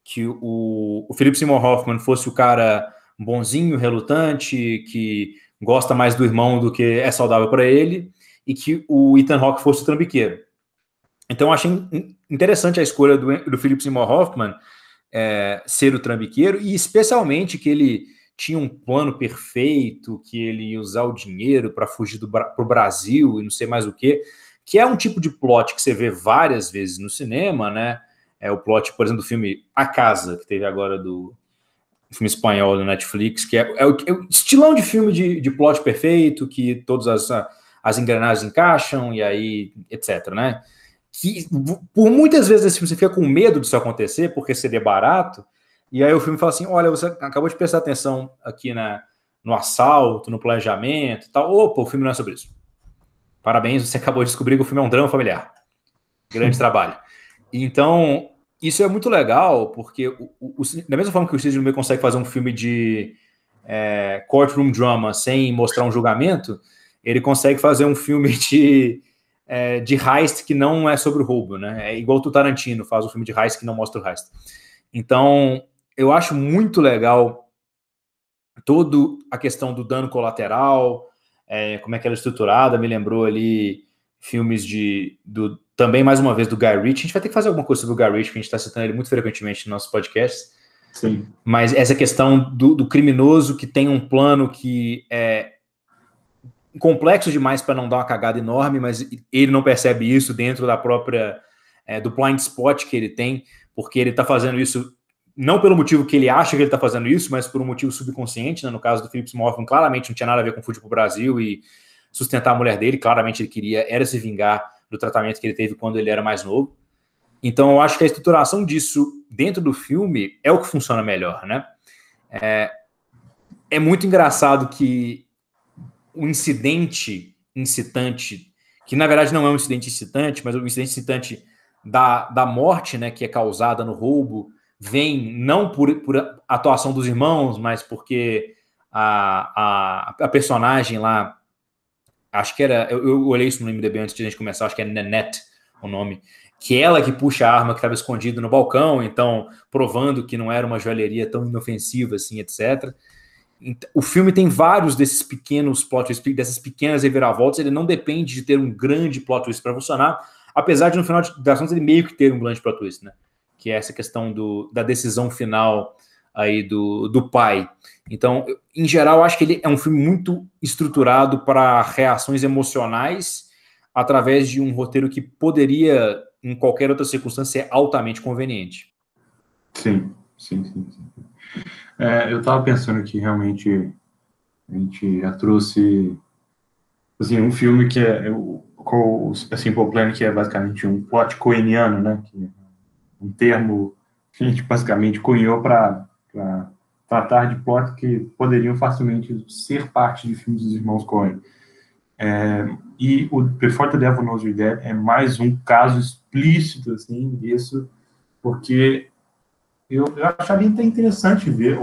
Que o Philip Seymour Hoffman fosse o cara bonzinho, relutante, que gosta mais do irmão do que é saudável para ele, e que o Ethan Hawke fosse o trambiqueiro. Então, eu achei interessante a escolha do Philip Seymour Hoffman ser o trambiqueiro, e especialmente que ele tinha um plano perfeito, que ele ia usar o dinheiro para fugir para o Brasil e não sei mais o quê, que é um tipo de plot que você vê várias vezes no cinema, né? É o plot, por exemplo, do filme A Casa, que teve agora do filme espanhol da Netflix, que é o estilão de filme de plot perfeito, que todas as engrenagens encaixam, e aí, etc, né? Que por muitas vezes esse filme você fica com medo disso acontecer, porque seria barato, e aí o filme fala assim, olha, você acabou de prestar atenção aqui no assalto, no planejamento e tal. Opa, o filme não é sobre isso. Parabéns, você acabou de descobrir que o filme é um drama familiar. Grande trabalho. Então, isso é muito legal, porque da mesma forma que o Sidney Lumet consegue fazer um filme de courtroom drama sem mostrar um julgamento, ele consegue fazer um filme de heist que não é sobre o roubo, né? É igual o Tarantino faz um filme de heist que não mostra o heist. Então, eu acho muito legal toda a questão do dano colateral, como é que ela é estruturada, me lembrou ali filmes também, mais uma vez, do Guy Ritchie. A gente vai ter que fazer alguma coisa sobre o Guy Ritchie, que a gente está citando ele muito frequentemente nos nossos podcasts. Sim. Mas essa questão do criminoso que tem um plano que é complexo demais para não dar uma cagada enorme, mas ele não percebe isso dentro da própria do blind spot que ele tem, porque ele está fazendo isso não pelo motivo que ele acha que ele está fazendo isso, mas por um motivo subconsciente, né? No caso do Philip Seymour Hoffman, claramente não tinha nada a ver com fugir para o Brasil e sustentar a mulher dele, claramente ele era se vingar do tratamento que ele teve quando ele era mais novo. Então eu acho que a estruturação disso dentro do filme é o que funciona melhor, né? É muito engraçado que o incidente incitante, que na verdade não é um incidente incitante, mas o incidente incitante da morte, né, que é causada no roubo, vem não por atuação dos irmãos, mas porque a personagem lá, acho que era, eu olhei isso no IMDb antes de a gente começar, acho que é Nanette o nome, que é ela que puxa a arma que estava escondida no balcão, então provando que não era uma joalheria tão inofensiva assim, etc. O filme tem vários desses pequenos plot twists, dessas pequenas reviravoltas. Ele não depende de ter um grande plot twist para funcionar, apesar de no final das contas ele meio que ter um grande plot twist, né? Que é essa questão da decisão final aí do pai. Então, em geral, eu acho que ele é um filme muito estruturado para reações emocionais através de um roteiro que poderia, em qualquer outra circunstância, ser altamente conveniente. Sim. Eu estava pensando que realmente a gente já trouxe assim, um filme que com Simple Plan, que é basicamente um plot coeniano, né? Que é um termo que a gente basicamente cunhou para tratar de plot que poderiam facilmente ser parte de filmes dos irmãos Coen. E o Before the Devil Knows You're Dead é mais um caso explícito assim, disso, porque eu acharia até interessante ver,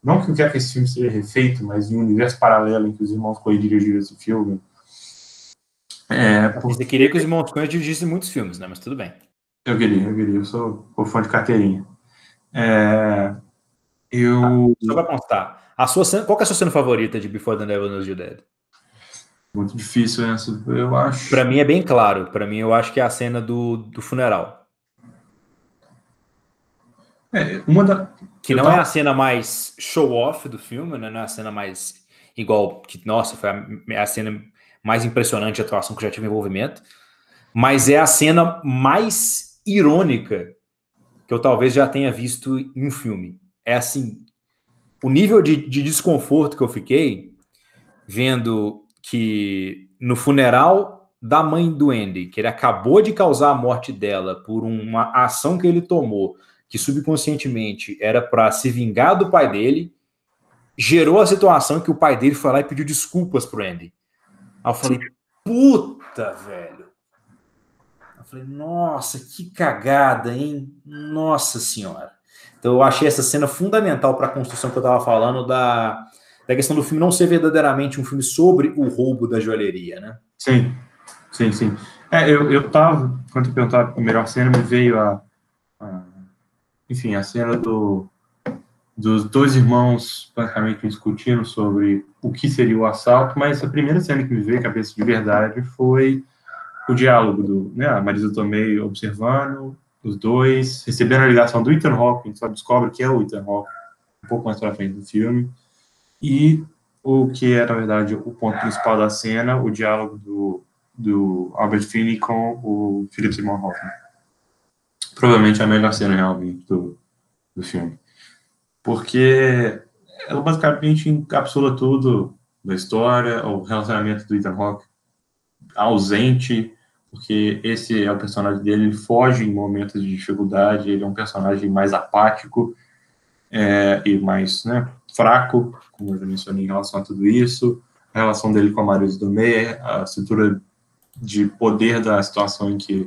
não que eu quero que esse filme seja refeito, mas em um universo paralelo em que os irmãos Coen dirigiram esse filme. Você queria que os irmãos Coen dirigissem muitos filmes, né? Mas tudo bem. Eu queria. Eu sou fã de carteirinha. Só para constar, qual que é a sua cena favorita de Before the Devil Knows You're Dead? Muito difícil essa, eu acho. Para mim é bem claro. Para mim, eu acho que é a cena do funeral. Que não é a cena mais show-off do filme, né? Não é a cena mais igual, que, nossa, foi a cena mais impressionante de atuação que eu já tive envolvimento. mas é a cena mais irônica que eu talvez já tenha visto em um filme. É assim, o nível de desconforto que eu fiquei vendo que no funeral da mãe do Andy, que ele acabou de causar a morte dela por uma ação que ele tomou, que subconscientemente era para se vingar do pai dele, gerou a situação que o pai dele foi lá e pediu desculpas pro Andy. Aí eu falei, puta, velho. Eu falei, nossa, que cagada, hein? Nossa senhora. Então eu achei essa cena fundamental para a construção que eu estava falando da questão do filme não ser verdadeiramente um filme sobre o roubo da joalheria, né? Sim, sim, sim. Eu tava, quando eu perguntava a melhor cena, me veio enfim, a cena dos dois irmãos basicamente discutindo sobre o que seria o assalto, mas a primeira cena que me veio à cabeça de verdade foi o diálogo a Marisa Tomei observando os dois, recebendo a ligação do Ethan Hawke, a gente só descobre que é o Ethan Hawke um pouco mais pra frente do filme, e o que é, na verdade, o ponto principal da cena, o diálogo do Albert Finney com o Philip Seymour Hoffman. Provavelmente a melhor cena, realmente, do filme. Porque ela basicamente encapsula tudo da história, o relacionamento do Ethan Hawke ausente, porque esse é o personagem dele, ele foge em momentos de dificuldade, ele é um personagem mais apático e mais fraco, como eu já mencionei em relação a tudo isso, a relação dele com a Marisa Tomei, a estrutura de poder da situação em que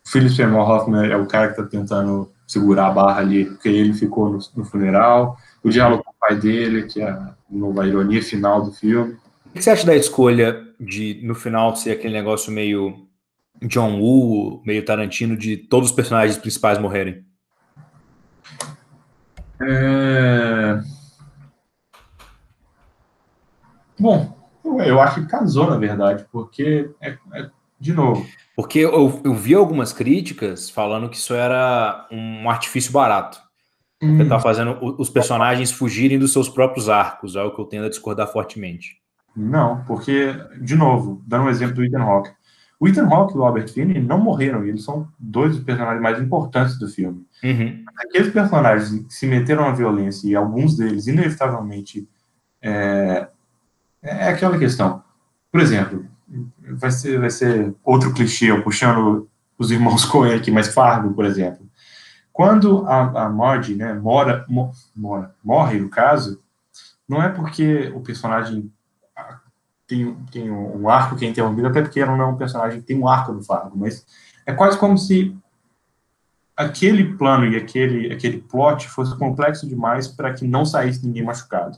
o Philip Seymour Hoffman é o cara que está tentando segurar a barra ali, porque ele ficou no funeral, o diálogo com o pai dele, que é a ironia final do filme. O que você acha da escolha de, no final, ser aquele negócio meio John Woo, meio Tarantino, de todos os personagens principais morrerem? Bom, eu acho que casou, na verdade, porque, de novo... Porque eu vi algumas críticas falando que isso era um artifício barato. Porque tá fazendo os personagens fugirem dos seus próprios arcos, é o que eu tendo a discordar fortemente. Não, porque, de novo, dando um exemplo do Ethan Hawke. O Ethan Hawke e o Albert Finney não morreram, eles são dois dos personagens mais importantes do filme. Uhum. Aqueles personagens que se meteram na violência, e alguns deles, inevitavelmente, é aquela questão. Por exemplo, vai ser outro clichê, eu puxando os irmãos Coen aqui, mas Fargo, por exemplo. Quando a Marge morre, no caso, não é porque o personagem tem um arco que é interrompido, até porque ela não é um personagem que tem um arco no Fargo, mas é quase como se aquele plano e aquele plot fosse complexo demais para que não saísse ninguém machucado.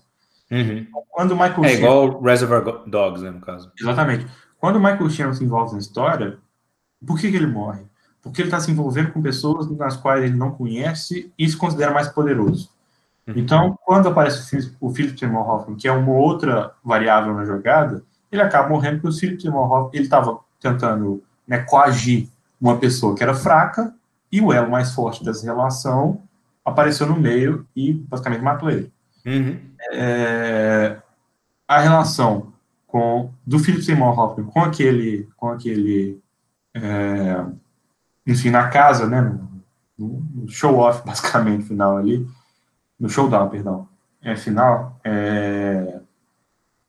Uhum. Quando o Michael Shannon, igual Reservoir Dogs, né, no caso. Exatamente. Quando o Michael Shannon se envolve na história, por que ele morre? Porque ele está se envolvendo com pessoas nas quais ele não conhece e se considera mais poderoso. Então, quando aparece o Philip Seymour Hoffman, que é uma outra variável na jogada, ele acaba morrendo porque o Philip Seymour Hoffman, ele estava tentando coagir uma pessoa que era fraca e o elo mais forte dessa relação apareceu no meio e basicamente matou ele. Uhum. A relação do Philip Seymour Hoffman com aquele enfim, na casa, né, no show-off, basicamente, final ali, no showdown, perdão, final,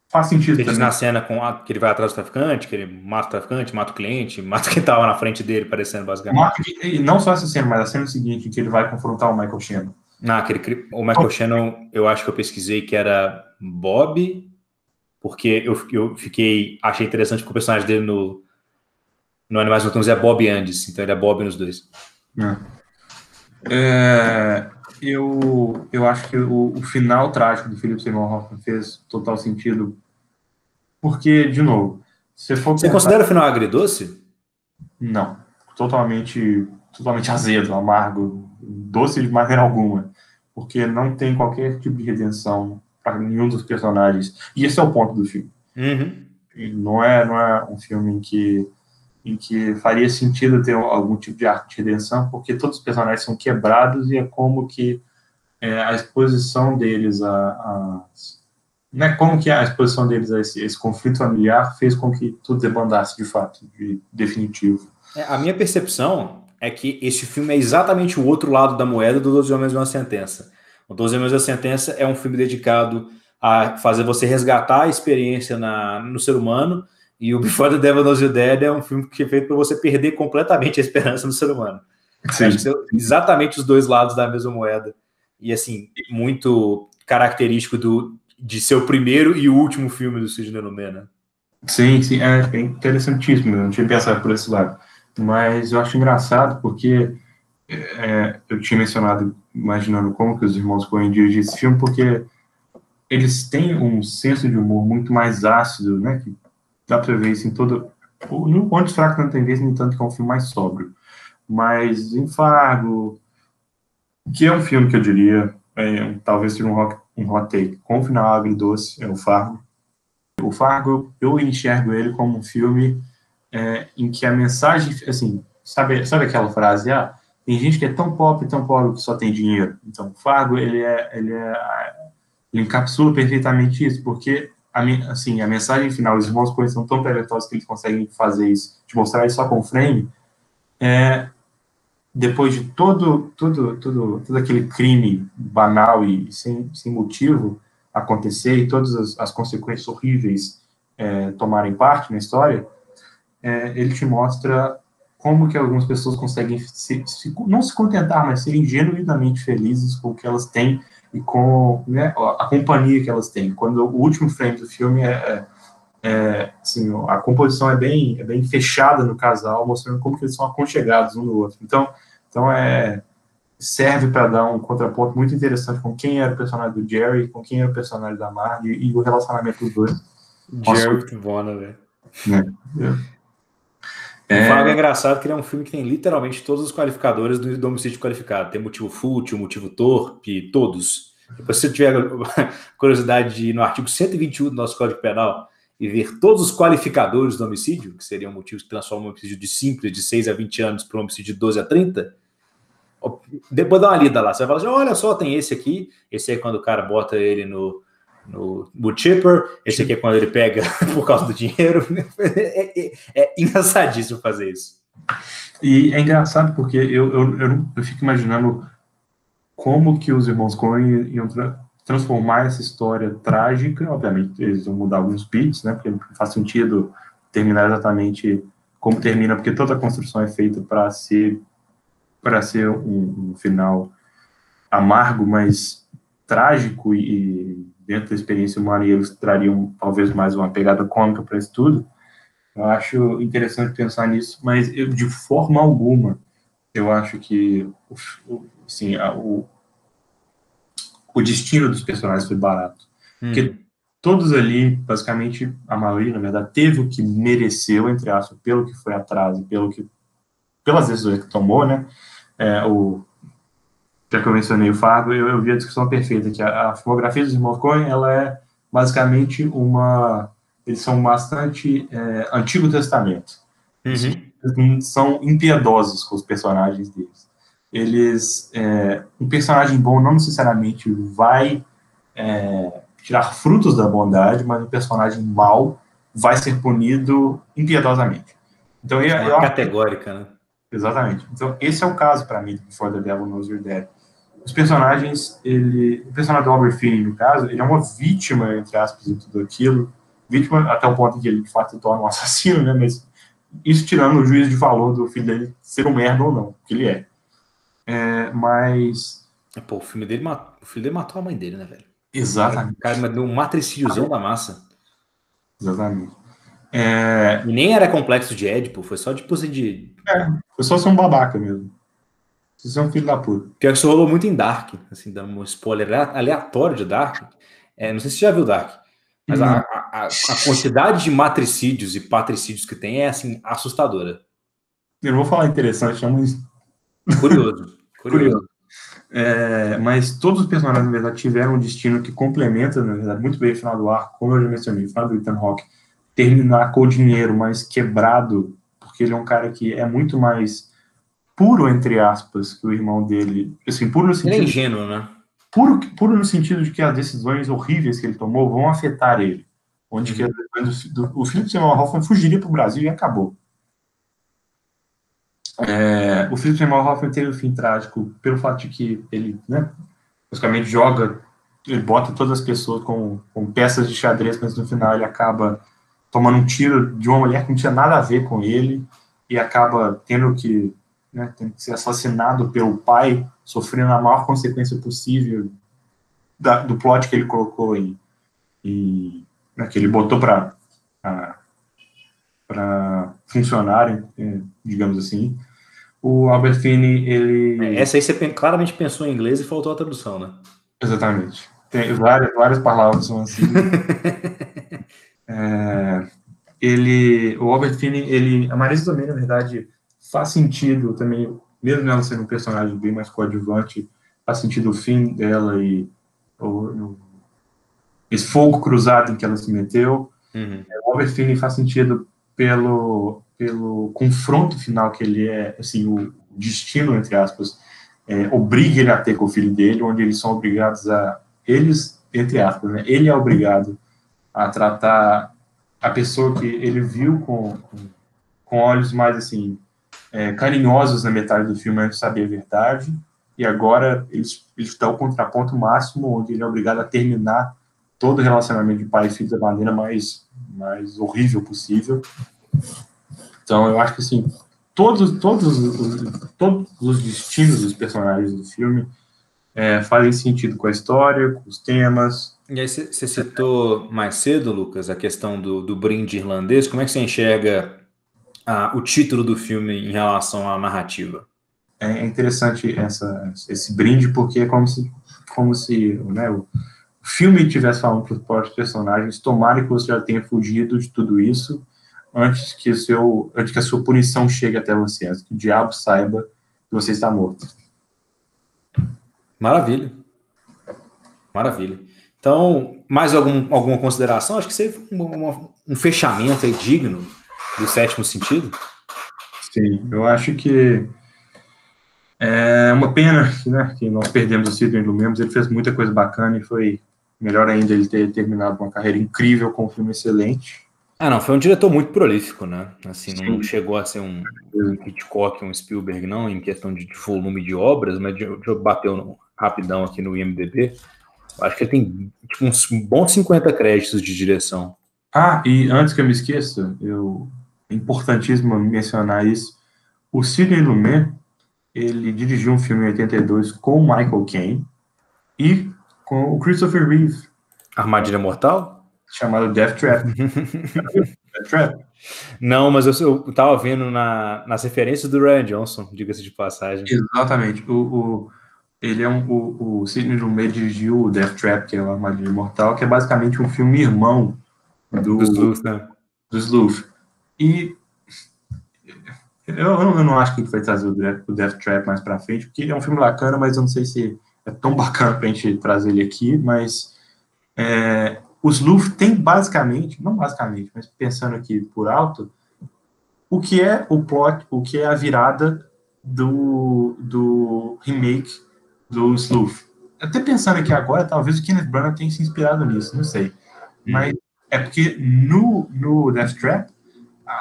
faz sentido Você também. diz na cena que ele vai atrás do traficante, que ele mata o traficante, mata o cliente, mata quem tava na frente dele, parecendo basicamente. E não só essa cena, mas a cena seguinte, em que ele vai confrontar o Michael Shannon. O Michael Shannon, eu acho que eu pesquisei que era Bob, porque eu achei interessante que o personagem dele no Animais Noturnos é Bob Andes, então ele é Bob nos dois. Eu acho que o final trágico do Philip Seymour Hoffman fez total sentido, porque, de novo, Você considera o final agridoce? Não, totalmente azedo, amargo, doce de maneira alguma, porque não tem qualquer tipo de redenção para nenhum dos personagens, e esse é o ponto do filme. Uhum. Não é um filme em que faria sentido ter algum tipo de arco de redenção, porque todos os personagens são quebrados e é como que a exposição deles como que a exposição deles a esse conflito familiar fez com que tudo debandasse de fato, de definitivo. A minha percepção é que esse filme é exatamente o outro lado da moeda do 12 Homens e uma Sentença. O 12 Homens e uma Sentença é um filme dedicado a fazer você resgatar a experiência no ser humano, e o Before the Devil Knows You're Dead é um filme que é feito para você perder completamente a esperança no ser humano. Sim. Acho que são exatamente os dois lados da mesma moeda. E, assim, muito característico de ser o primeiro e o último filme do Sidney Lumet, né? Sim, é interessantíssimo, eu não tinha pensado por esse lado. Mas eu acho engraçado porque eu tinha mencionado, imaginando como que os irmãos Coen dirigem esse filme, porque eles têm um senso de humor muito mais ácido, né, que dá pra ver isso em todo... No Pontos Fracos não tem vez, no entanto, que é um filme mais sóbrio. Mas em Fargo, que é um filme que eu diria, talvez seja um hot take, com um final agridoce, é o Fargo. O Fargo, eu enxergo ele como um filme em que a mensagem, assim, sabe aquela frase, tem gente que é tão pobre que só tem dinheiro. Então, o Fargo, ele encapsula perfeitamente isso, porque a mensagem final, os irmãos Coen são tão talentosos que eles conseguem fazer isso, te mostrar isso só com frame, depois de todo aquele crime banal e sem motivo acontecer e todas as consequências horríveis tomarem parte na história, ele te mostra como que algumas pessoas conseguem não se contentar, mas serem genuinamente felizes com o que elas têm e com, né, a companhia que elas têm. Quando o último frame do filme assim, a composição é bem fechada no casal, mostrando como que eles são aconchegados um no outro. Então serve para dar um contraponto muito interessante com quem era o personagem do Jerry, com quem era o personagem da Marge e o relacionamento dos dois. Jerry muito bom, né, velho? O Fargo é engraçado que ele é um filme que tem literalmente todos os qualificadores do homicídio qualificado. Tem motivo fútil, motivo torpe, todos. Depois, se você tiver curiosidade de ir no artigo 121 do nosso Código Penal e ver todos os qualificadores do homicídio, que seriam motivos que transformam um homicídio de simples de 6 a 20 anos para um homicídio de 12 a 30, depois dá uma lida lá. Você vai falar assim, olha só, tem esse aqui, esse aí é quando o cara bota ele no wood chipper, esse aqui é quando ele pega por causa do dinheiro. É engraçadíssimo fazer isso. E é engraçado porque eu fico imaginando como que os irmãos Coen iam transformar essa história trágica. Obviamente eles vão mudar alguns bits, né, porque não faz sentido terminar exatamente como termina, porque toda a construção é feita para ser um final amargo, mas trágico, e dentro da experiência humana eles trariam talvez mais uma pegada cômica para isso tudo. Eu acho interessante pensar nisso, mas de forma alguma eu acho que o destino dos personagens foi barato. Porque todos ali, basicamente, a maioria, na verdade, teve o que mereceu, entre aspas, pelo que foi atrás, pelas decisões que tomou, né? Já que eu mencionei o Fargo, eu vi a discussão perfeita, que a filmografia dos irmãos Coen, ela é basicamente eles são bastante Antigo Testamento. Eles são impiedosos com os personagens deles. Um personagem bom não necessariamente vai tirar frutos da bondade, mas um personagem mau vai ser punido impiedosamente. Então, categórica, né? Exatamente. Então, esse é o caso, para mim, do Before the Devil Knows You're Dead. Os personagens, o personagem do Albert Finney, no caso, ele é uma vítima, entre aspas, de tudo aquilo. Vítima até o ponto em que ele, de fato, se torna um assassino, né? Mas isso tirando o juízo de valor do filho dele ser um merda ou não, que ele é. Mas... Pô, o filho dele matou a mãe dele, né, velho? Exatamente. O cara deu um matricídiozão da massa. Exatamente. E nem era complexo de Édipo, foi só tipo assim de... foi só ser um babaca mesmo. Você é um filho da puta. Pior que isso rolou muito em Dark, assim, dando um spoiler aleatório de Dark. Não sei se você já viu Dark, mas a quantidade de matricídios e patricídios que tem é, assim, assustadora. Eu não vou falar interessante, mas... Curioso. Mas todos os personagens, na verdade, tiveram um destino que complementa, na verdade, muito bem o final do arco, como eu já mencionei, o final do Ethan Hawke, terminar com o dinheiro mais quebrado, porque ele é um cara que é muito mais puro, entre aspas, que o irmão dele. Assim, puro no sentido... Ele é ingênuo, né? Puro no sentido de que as decisões horríveis que ele tomou vão afetar ele. Onde que o filho do Samuel Hoffman fugiria para o Brasil e acabou. O Philip Seymour Hoffman teve um fim trágico pelo fato de que ele, né, basicamente ele bota todas as pessoas com peças de xadrez, mas no final ele acaba tomando um tiro de uma mulher que não tinha nada a ver com ele e acaba tendo que ser assassinado pelo pai, sofrendo a maior consequência possível do plot que ele colocou que ele botou para funcionar, digamos assim. O Albert Finney, ele... Essa aí você claramente pensou em inglês e faltou a tradução, né? Exatamente. Tem várias palavras são assim. O Albert Finney, a Marisa Tomei, na verdade, faz sentido também, mesmo ela sendo um personagem bem mais coadjuvante, faz sentido o fim dela e esse fogo cruzado em que ela se meteu. O Albert Finney faz sentido pelo confronto final que ele assim, o destino, entre aspas, obriga ele a ter com o filho dele, onde eles são obrigados entre aspas, né, ele é obrigado a tratar a pessoa que ele viu com olhos mais, assim, carinhosos na metade do filme antes de saber a verdade, e agora eles dão o contraponto máximo, onde ele é obrigado a terminar todo o relacionamento de pai e filho da maneira mais horrível possível. Então, eu acho que, assim, todos os destinos dos personagens do filme fazem sentido com a história, com os temas. E aí você citou mais cedo, Lucas, a questão do brinde irlandês. Como é que você enxerga o título do filme em relação à narrativa? É interessante esse brinde, porque é como se né, o filme estivesse falando para os próprios personagens: tomara que você já tenha fugido de tudo isso antes que a sua punição chegue até você, antes que o diabo saiba que você está morto. Maravilha. Maravilha. Então, mais alguma consideração? Acho que seria um fechamento aí digno do Sétimo Sentido. Sim, eu acho que é uma pena que nós perdemos o Sidney Lumet. Ele fez muita coisa bacana e foi melhor ainda ele ter terminado uma carreira incrível com um filme excelente. Não, foi um diretor muito prolífico, né? Assim, não chegou a ser um Hitchcock, um Spielberg, não, em questão de volume de obras, mas bateu rapidão aqui no IMDb. Acho que ele tem uns bons 50 créditos de direção. E antes que eu me esqueça, é importantíssimo mencionar isso. O Sidney Lumet, ele dirigiu um filme em 82 com o Michael Caine e com o Christopher Reeve. Armadilha Mortal? Chamado Death Trap. Death Trap? Não, mas eu tava vendo nas referências do Rian Johnson, diga-se de passagem. Exatamente. O Sidney Lumet dirigiu o Death Trap, que é o Armadilha Mortal, que é basicamente um filme irmão do Sleuth, né? Do Sleuth. E eu não acho que a gente vai trazer o Death Trap mais pra frente, porque é um filme bacana, mas eu não sei se é tão bacana pra gente trazer ele aqui, mas o Sleuth tem basicamente, não basicamente, mas pensando aqui por alto, o que é o plot, o que é a virada do remake do Sleuth. Até pensando aqui agora, talvez o Kenneth Branagh tenha se inspirado nisso, não sei. Mas é porque no Death Trap,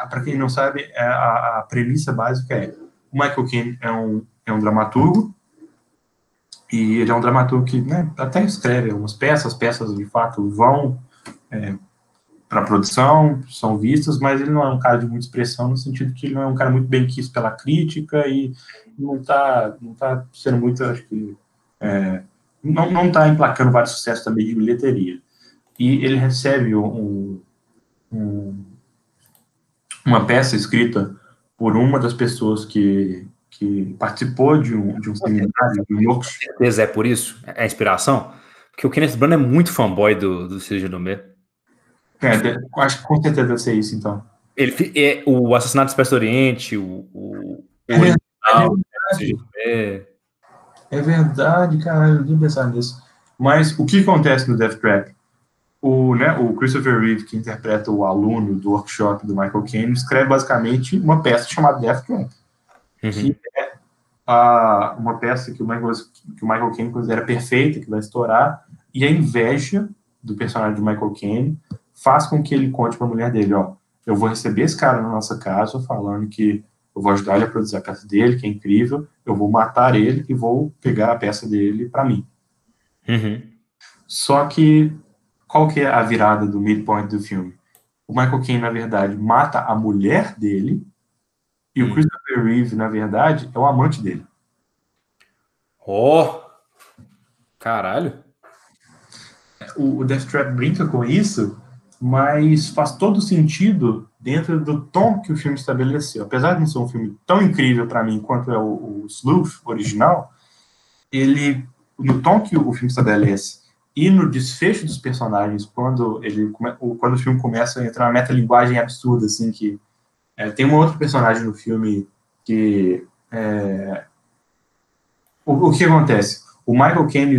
para quem não sabe, a premissa básica o Michael Caine é um dramaturgo, e ele é um dramaturgo que, né, até escreve algumas peças de fato vão para a produção, são vistas, mas ele não é um cara de muita expressão, no sentido que ele não é um cara muito bem quisto pela crítica e não está sendo muito, acho que não está emplacando vários sucessos também de bilheteria. E ele recebe uma peça escrita por uma das pessoas que participou de um seminário do Yorkshire. É por isso? É a inspiração? Porque o Kenneth Branagh é muito fanboy do Sidney Lumet. Acho que com certeza deve ser isso, então. O Assassinato do Expresso do Oriente, É verdade, cara, eu nem pensar nisso. Mas o que acontece no Death Trap? O Christopher Reeve, que interpreta o aluno do workshop do Michael Caine, escreve basicamente uma peça chamada Death Trap, que é uma peça que o Michael Caine considera perfeita, que vai estourar, e a inveja do personagem de Michael Caine faz com que ele conte para a mulher dele: eu vou receber esse cara na nossa casa falando que eu vou ajudar ele a produzir a peça dele, que é incrível, eu vou matar ele e vou pegar a peça dele para mim. Só que, qual que é a virada do midpoint do filme? O Michael Caine, na verdade, mata a mulher dele, e o Christopher Reeve, na verdade, é o amante dele. Oh! Caralho! O Death Trap brinca com isso, mas faz todo sentido dentro do tom que o filme estabeleceu. Apesar de não ser um filme tão incrível para mim quanto é o Sleuth original, ele, no tom que o filme estabelece e no desfecho dos personagens, quando o filme começa a entrar uma metalinguagem absurda, assim, que tem um outro personagem no filme que... O que acontece? O Michael Caine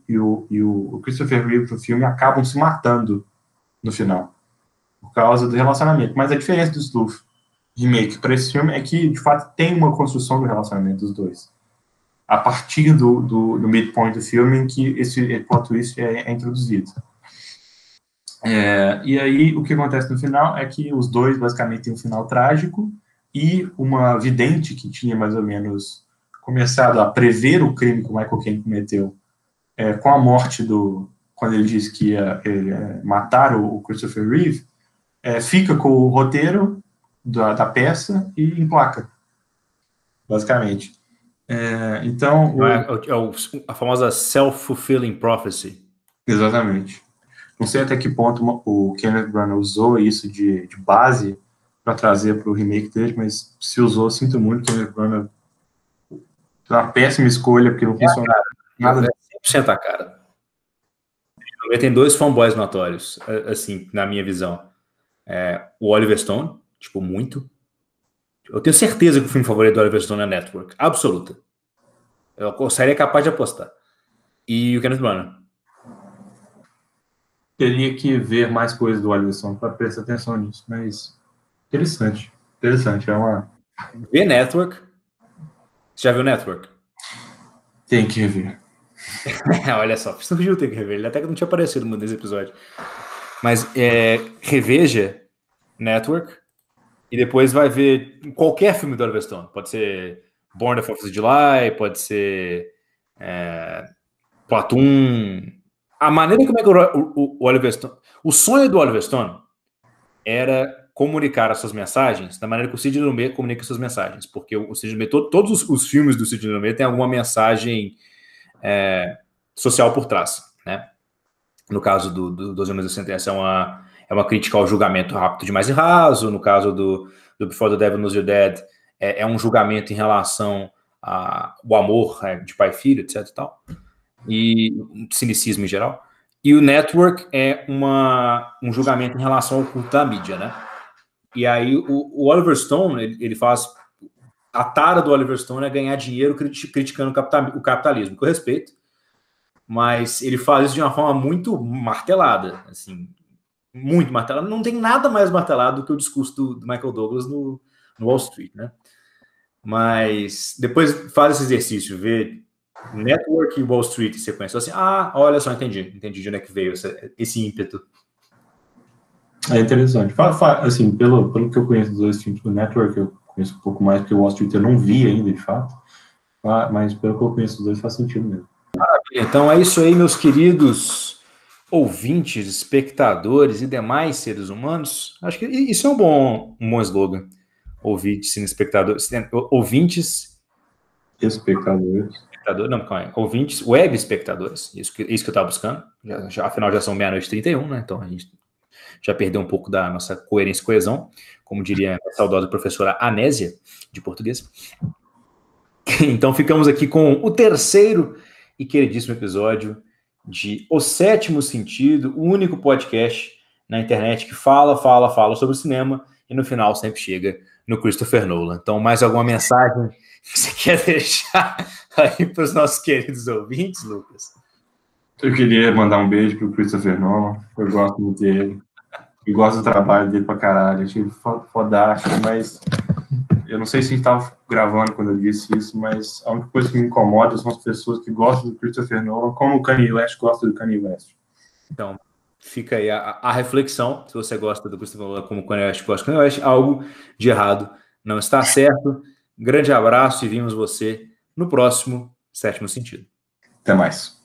e o Christopher Reeve no filme acabam se matando no final, por causa do relacionamento. Mas a diferença do Sleuth remake para esse filme é que, de fato, tem uma construção do relacionamento dos dois. A partir do midpoint do filme em que esse plot twist é introduzido. E aí, o que acontece no final é que os dois, basicamente, têm um final trágico e uma vidente que tinha, mais ou menos, começado a prever o crime que o Michael Caine cometeu com a morte quando ele disse que ia matar o Christopher Reeve, fica com o roteiro da peça e emplaca, basicamente. Então... a famosa self-fulfilling prophecy. Exatamente. Não sei até que ponto o Kenneth Branagh usou isso de base para trazer para o remake dele, mas se usou, sinto muito. Kenneth Branagh é uma péssima escolha, porque não funciona nada. 100% a cara. Tem dois fanboys notórios, assim, na minha visão. O Oliver Stone, tipo, muito. Eu tenho certeza que o filme favorito do Oliver Stone é Network. Absoluta. Eu seria capaz de apostar. E o Kenneth Branagh. Teria que ver mais coisas do Oliver Stone para prestar atenção nisso, mas interessante. Interessante, Vê Network. Você já viu Network? Tem que rever. Olha só, surgiu ter que rever. Ele até que não tinha aparecido no desse episódio. Mas reveja Network e depois vai ver qualquer filme do Oliver Stone. Pode ser Born the 4th of July, pode ser Platoon. A maneira como é que o Oliver Stone... O sonho do Oliver Stone era comunicar as suas mensagens da maneira que o Sidney Lumet comunica as suas mensagens. Porque o Sidney Lumet, todos os filmes do Sidney Lumet têm alguma mensagem social por trás, né? No caso do 12 Homens da Sentença é uma crítica ao julgamento rápido demais e raso. No caso do Before the Devil Knows You're Dead é um julgamento em relação ao amor de pai e filho, etc e tal, e cinicismo em geral. E o Network é um julgamento em relação ao culto da mídia, né? E aí o Oliver Stone, ele faz... A tara do Oliver Stone é ganhar dinheiro criticando o capitalismo, que eu respeito, mas ele faz isso de uma forma muito martelada, assim, muito martelada. Não tem nada mais martelado do que o discurso do Michael Douglas no Wall Street, né? Mas depois faz esse exercício, vê Network e Wall Street em sequência, assim, olha só, entendi de onde é que veio esse ímpeto. É interessante. Assim, pelo que eu conheço dos dois filmes do Network, eu conheço um pouco mais, porque o Wall Street eu não vi ainda, de fato, mas pelo que eu conheço dos dois faz sentido mesmo. Maravilha. Então é isso aí, meus queridos ouvintes, espectadores e demais seres humanos. Acho que isso é um bom slogan. Ouvintes, espectadores, ouvintes... Espectadores. Não, calma aí. Ouvintes, web espectadores. Isso que eu estava buscando. Afinal, já são 00:31, né? Então a gente já perdeu um pouco da nossa coerência e coesão, como diria a saudosa professora Anésia, de português. Então ficamos aqui com o terceiro e queridíssimo episódio de O Sétimo Sentido, o único podcast na internet que fala sobre o cinema e no final sempre chega no Christopher Nolan. Então, mais alguma mensagem que você quer deixar aí para os nossos queridos ouvintes, Lucas? Eu queria mandar um beijo pro Christopher Nolan, eu gosto muito dele. Eu gosto do trabalho dele pra caralho, achei fodástico, mas eu não sei se a gente tava gravando quando eu disse isso, mas a única coisa que me incomoda são as pessoas que gostam do Christopher Nolan, como o Kanye West gosta do Kanye West. Então, fica aí a reflexão, se você gosta do Christopher Nolan como o Kanye West gosta do Kanye West, algo de errado não está certo. Grande abraço e vimos você no próximo Sétimo Sentido. Até mais.